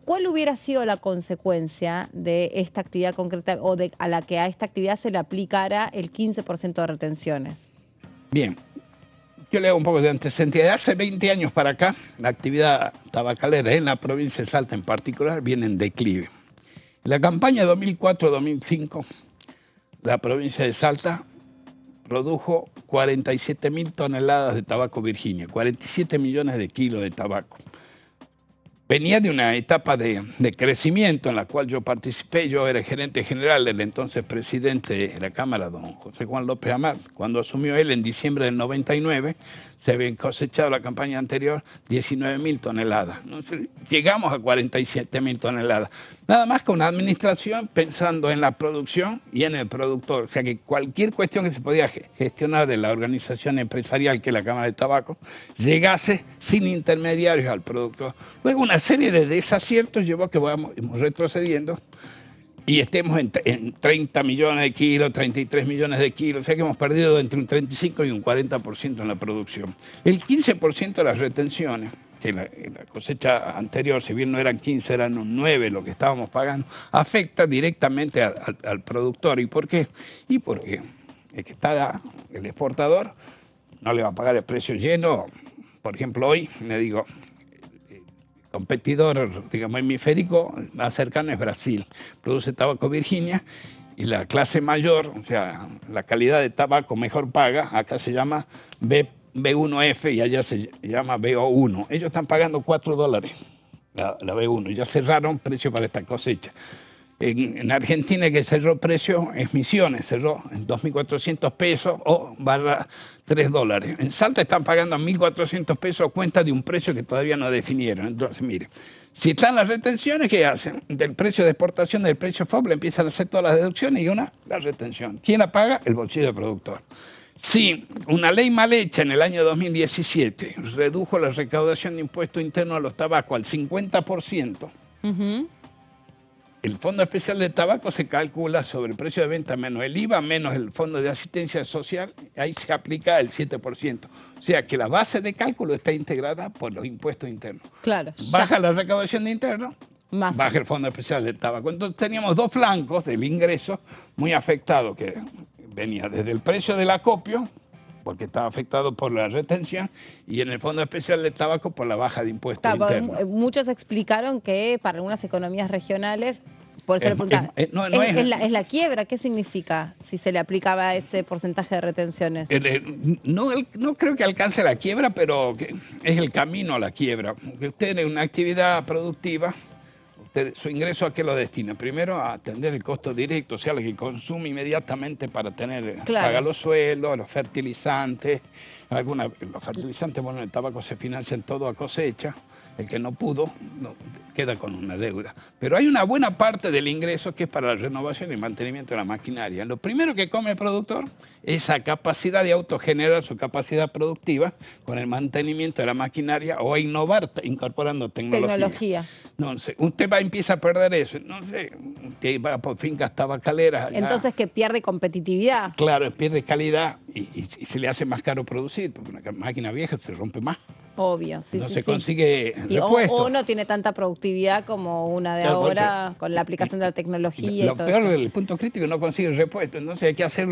¿cuál hubiera sido la consecuencia de esta actividad concreta o a la que a esta actividad se le aplicara el 15% de retenciones? Bien, yo le hago un poco de antecedentes. De hace 20 años para acá, la actividad tabacalera en la provincia de Salta en particular viene en declive. En la campaña 2004-2005, la provincia de Salta produjo 47.000 toneladas de tabaco Virginia, 47 millones de kilos de tabaco. Venía de una etapa de crecimiento en la cual yo participé. Yo era gerente general del entonces presidente de la Cámara, don José Juan López Amat. Cuando asumió él en diciembre del 99, se habían cosechado la campaña anterior 19.000 toneladas. Llegamos a 47.000 toneladas. Nada más que una administración pensando en la producción y en el productor. O sea que cualquier cuestión que se podía gestionar de la organización empresarial, que es la Cámara de Tabaco, llegase sin intermediarios al productor. Luego una serie de desaciertos llevó a que vamos retrocediendo y estemos en 30 millones de kilos, 33 millones de kilos. O sea que hemos perdido entre un 35 y un 40% en la producción. El 15% de las retenciones, que la cosecha anterior, si bien no eran 15, eran un 9 lo que estábamos pagando, afecta directamente al productor. ¿Y por qué? Y porque el que está el exportador no le va a pagar el precio lleno. Por ejemplo, hoy le digo, el competidor, digamos, hemisférico más cercano es Brasil. Produce tabaco Virginia y la clase mayor, o sea, la calidad de tabaco mejor paga, acá se llama B1F y allá se llama BO1. Ellos están pagando $4 la B1. Ya cerraron precio para esta cosecha. En Argentina, que cerró precio es Misiones, cerró en 2.400 pesos o barra $3. En Salta están pagando 1.400 pesos a cuenta de un precio que todavía no definieron. Entonces, mire, si están las retenciones, ¿qué hacen? Del precio de exportación, del precio FOB, le empiezan a hacer todas las deducciones y la retención. ¿Quién la paga? El bolsillo del productor. Sí, una ley mal hecha en el año 2017 redujo la recaudación de impuesto interno a los tabacos al 50%. El Fondo Especial de Tabaco se calcula sobre el precio de venta menos el IVA, menos el Fondo de Asistencia Social, ahí se aplica el 7%. O sea que la base de cálculo está integrada por los impuestos internos. Claro. Baja la recaudación de interno, baja el Fondo Especial de Tabaco. Entonces teníamos dos flancos del ingreso muy afectados, que venía desde el precio del acopio, porque estaba afectado por la retención, y en el Fondo Especial de Tabaco por la baja de impuestos internos. Muchos explicaron que para algunas economías regionales, por eso le preguntaba, es la quiebra. ¿Qué significa si se le aplicaba ese porcentaje de retenciones? No creo que alcance la quiebra, pero es el camino a la quiebra. Porque usted en una actividad productiva, su ingreso ¿a qué lo destina? Primero a atender el costo directo, o sea, lo que consume inmediatamente para pagar los sueldos, los fertilizantes. Los fertilizantes, bueno, el tabaco se financian todo a cosecha. El que no pudo queda con una deuda. Pero hay una buena parte del ingreso que es para la renovación y mantenimiento de la maquinaria. Lo primero que come el productor es esa capacidad de autogenerar su capacidad productiva con el mantenimiento de la maquinaria o a innovar incorporando tecnología. Entonces, usted empieza a perder eso. No sé, que va por fincas tabacaleras. Allá. Entonces, que pierde competitividad. Claro, pierde calidad y se le hace más caro producir, porque una máquina vieja se rompe más. Obvio, sí, no sí, se sí. consigue Y repuesto. o no tiene tanta productividad como una de Claro, ahora, con la aplicación de la tecnología Lo y todo peor esto. del punto crítico es no consigue repuesto. Entonces hay que hacer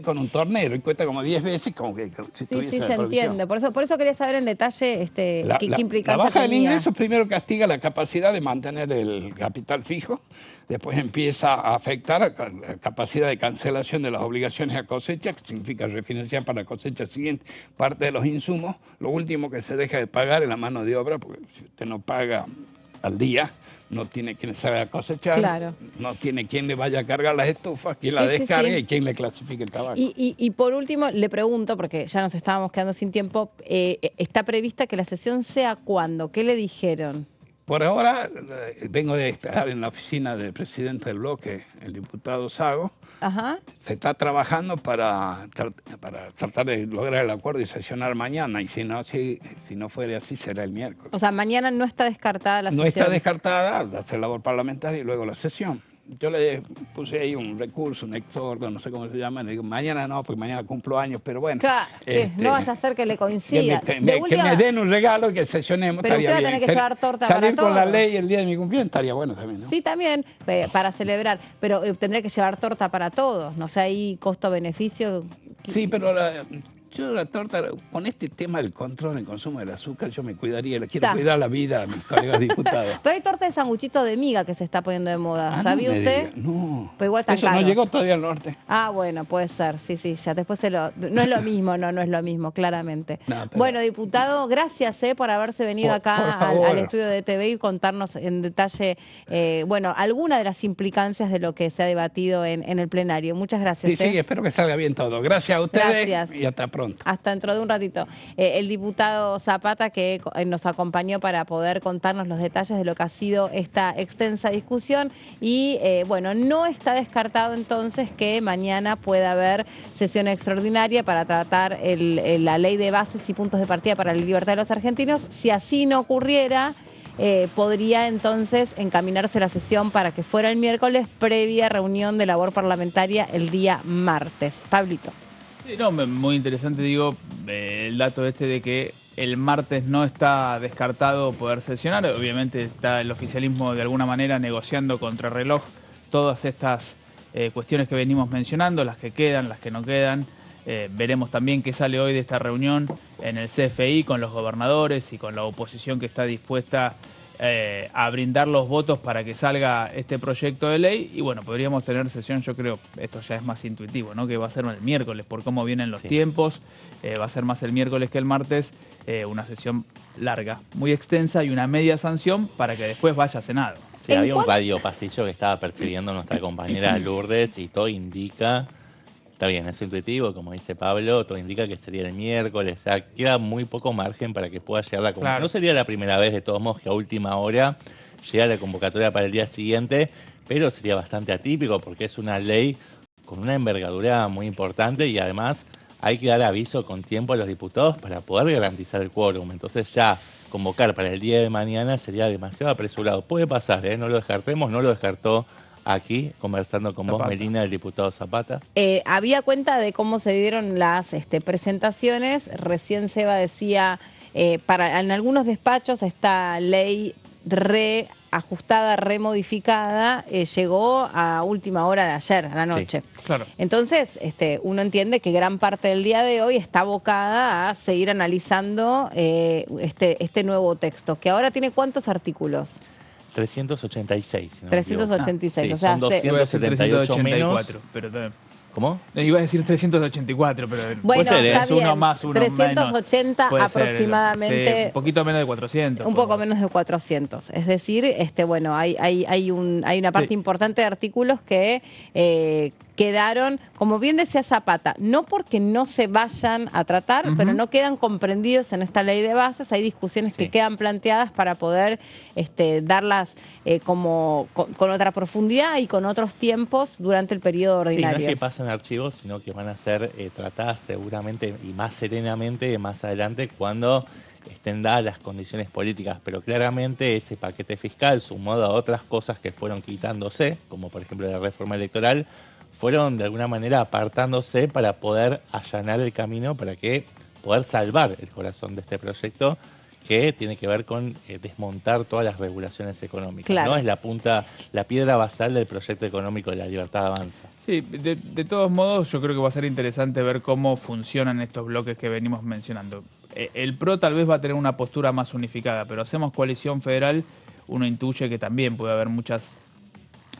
con un tornero y cuesta como 10 veces como que si Sí, tuviese sí, la se producción. entiende. Por eso quería saber en detalle qué La implicancia baja del tenía. ingreso primero castiga la capacidad de mantener el capital fijo, después empieza a afectar la capacidad de cancelación de las obligaciones a cosecha, que significa refinanciar para la cosecha siguiente parte de los insumos. Lo último que se deja de pagar es la mano de obra, porque si usted no paga al día, no tiene quien sabe cosechar, Claro. no tiene quien le vaya a cargar las estufas, quien la Sí, sí, descargue sí. y quien le clasifique el tabaco. Y por último, le pregunto, porque ya nos estábamos quedando sin tiempo, ¿está prevista que la sesión sea cuándo? ¿Qué le dijeron? Por ahora vengo de estar en la oficina del presidente del bloque, el diputado Sago. Ajá. Se está trabajando para tratar de lograr el acuerdo y sesionar mañana. Y si no fuera así, será el miércoles. O sea, mañana no está descartada la No sesión. está descartada, hacer labor parlamentaria y luego la sesión. Yo le puse ahí un recurso, un exhorto, no sé cómo se llama. Le digo, mañana no, porque mañana cumplo años, pero bueno. Claro, que no vaya a ser que le Que coincida. que me den un regalo y que sesionemos. Pero estaría usted va a bien. tener que llevar torta Salir para con la todos. ley el día de mi cumpleaños estaría bueno también, ¿no? Sí, también, para celebrar. Pero tendré que llevar torta para todos. No sé, ahí costo-beneficio. Sí, pero yo la torta, con este tema del control del consumo del azúcar, yo me cuidaría, le quiero Ta. cuidar la vida a mis colegas diputados. Pero hay torta de sanguchito de miga que se está poniendo de moda. Ah, ¿Sabía no me usted? diga, no. Pero igual tan Eso caros. no llegó todavía al norte. Ah, bueno, puede ser, sí, ya después no es lo mismo, no es lo mismo, claramente. No, pero- Bueno, diputado, gracias por haberse venido Por acá favor. al estudio de TV y contarnos en detalle, alguna de las implicancias de lo que se ha debatido en el plenario. Muchas gracias. Sí, espero que salga bien todo. Gracias a ustedes Gracias. y hasta pronto. Hasta dentro de un ratito. El diputado Zapata que nos acompañó para poder contarnos los detalles de lo que ha sido esta extensa discusión y no está descartado entonces que mañana pueda haber sesión extraordinaria para tratar la ley de bases y puntos de partida para la libertad de los argentinos. Si así no ocurriera, podría entonces encaminarse la sesión para que fuera el miércoles previa reunión de labor parlamentaria el día martes. Pablito. Sí, no, muy interesante, digo, el dato de que el martes no está descartado poder sesionar. Obviamente está el oficialismo de alguna manera negociando contra reloj todas estas cuestiones que venimos mencionando, las que quedan, las que no quedan. Veremos también qué sale hoy de esta reunión en el CFI con los gobernadores y con la oposición que está dispuesta a brindar los votos para que salga este proyecto de ley. Y bueno, podríamos tener sesión, yo creo, esto ya es más intuitivo, ¿no? Que va a ser el miércoles por cómo vienen los tiempos. Va a ser más el miércoles que el martes. Una sesión larga, muy extensa y una media sanción para que después vaya a Senado. Sí, había un radio pasillo que estaba percibiendo nuestra compañera Lourdes y todo indica, está bien, es intuitivo, como dice Pablo, todo indica que sería el miércoles, o sea, queda muy poco margen para que pueda llegar la convocatoria. Claro. No sería la primera vez, de todos modos, que a última hora llega la convocatoria para el día siguiente, pero sería bastante atípico porque es una ley con una envergadura muy importante y además hay que dar aviso con tiempo a los diputados para poder garantizar el quórum. Entonces ya convocar para el día de mañana sería demasiado apresurado. Puede pasar, no lo descartemos, no lo descartó aquí, conversando con vos, Melina, el diputado Zapata. Había cuenta de cómo se dieron las presentaciones. Recién Seba decía, en algunos despachos esta ley reajustada, remodificada, llegó a última hora de ayer, a la noche. Sí, claro. Entonces, uno entiende que gran parte del día de hoy está abocada a seguir analizando este nuevo texto, que ahora tiene ¿cuántos artículos? 386. Si no me 386, equivoco. o sea, son 278 menos. Pero también. ¿Cómo? Iba a decir 384, pero Bueno, puede ser, está es uno bien. más, uno 380 menos. Puede ser, aproximadamente. sí, un poquito menos de 400. Un poco menos de 400. Es decir, hay una parte importante de artículos que quedaron, como bien decía Zapata, no porque no se vayan a tratar, pero no quedan comprendidos en esta ley de bases. Hay discusiones que quedan planteadas para poder darlas con otra profundidad y con otros tiempos durante el periodo Sí, ordinario. no es que pasen archivos, sino que van a ser tratadas seguramente y más serenamente más adelante cuando estén dadas las condiciones políticas. Pero claramente ese paquete fiscal, sumado a otras cosas que fueron quitándose, como por ejemplo la reforma electoral, fueron de alguna manera apartándose para poder allanar el camino para que poder salvar el corazón de este proyecto, que tiene que ver con desmontar todas las regulaciones económicas. Claro. ¿No? Es la piedra basal del proyecto económico de La Libertad Avanza. Sí, de todos modos yo creo que va a ser interesante ver cómo funcionan estos bloques que venimos mencionando. El PRO tal vez va a tener una postura más unificada, pero hacemos coalición federal, uno intuye que también puede haber muchas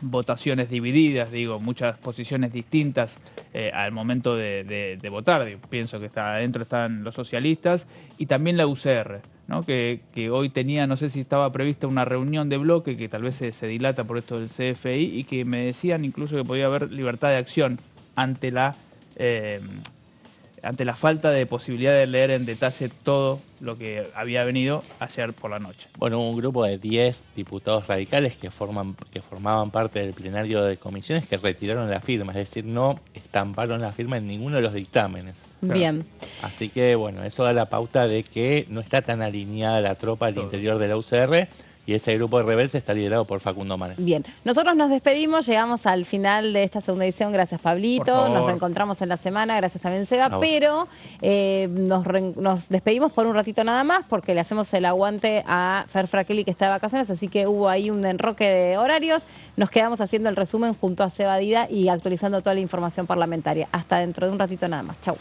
votaciones divididas, muchas posiciones distintas al momento de votar. Pienso que adentro están los socialistas y también la UCR, ¿no? Que hoy tenía, no sé si estaba prevista una reunión de bloque, que tal vez se dilata por esto del CFI, y que me decían incluso que podía haber libertad de acción ante la falta de posibilidad de leer en detalle todo lo que había venido ayer por la noche. Bueno, un grupo de 10 diputados radicales que formaban parte del plenario de comisiones que retiraron la firma, es decir, no estamparon la firma en ninguno de los dictámenes. Bien. Así que, bueno, eso da la pauta de que no está tan alineada la tropa al interior de la UCR, y ese grupo de rebeldes está liderado por Facundo Manes. Bien, nosotros nos despedimos, llegamos al final de esta segunda edición. Gracias, Pablito. Nos reencontramos en la semana, gracias también, Seba. Pero nos despedimos por un ratito nada más, porque le hacemos el aguante a Fer Fraquelli, que está de vacaciones, así que hubo ahí un enroque de horarios. Nos quedamos haciendo el resumen junto a Seba Dida y actualizando toda la información parlamentaria. Hasta dentro de un ratito nada más. Chau.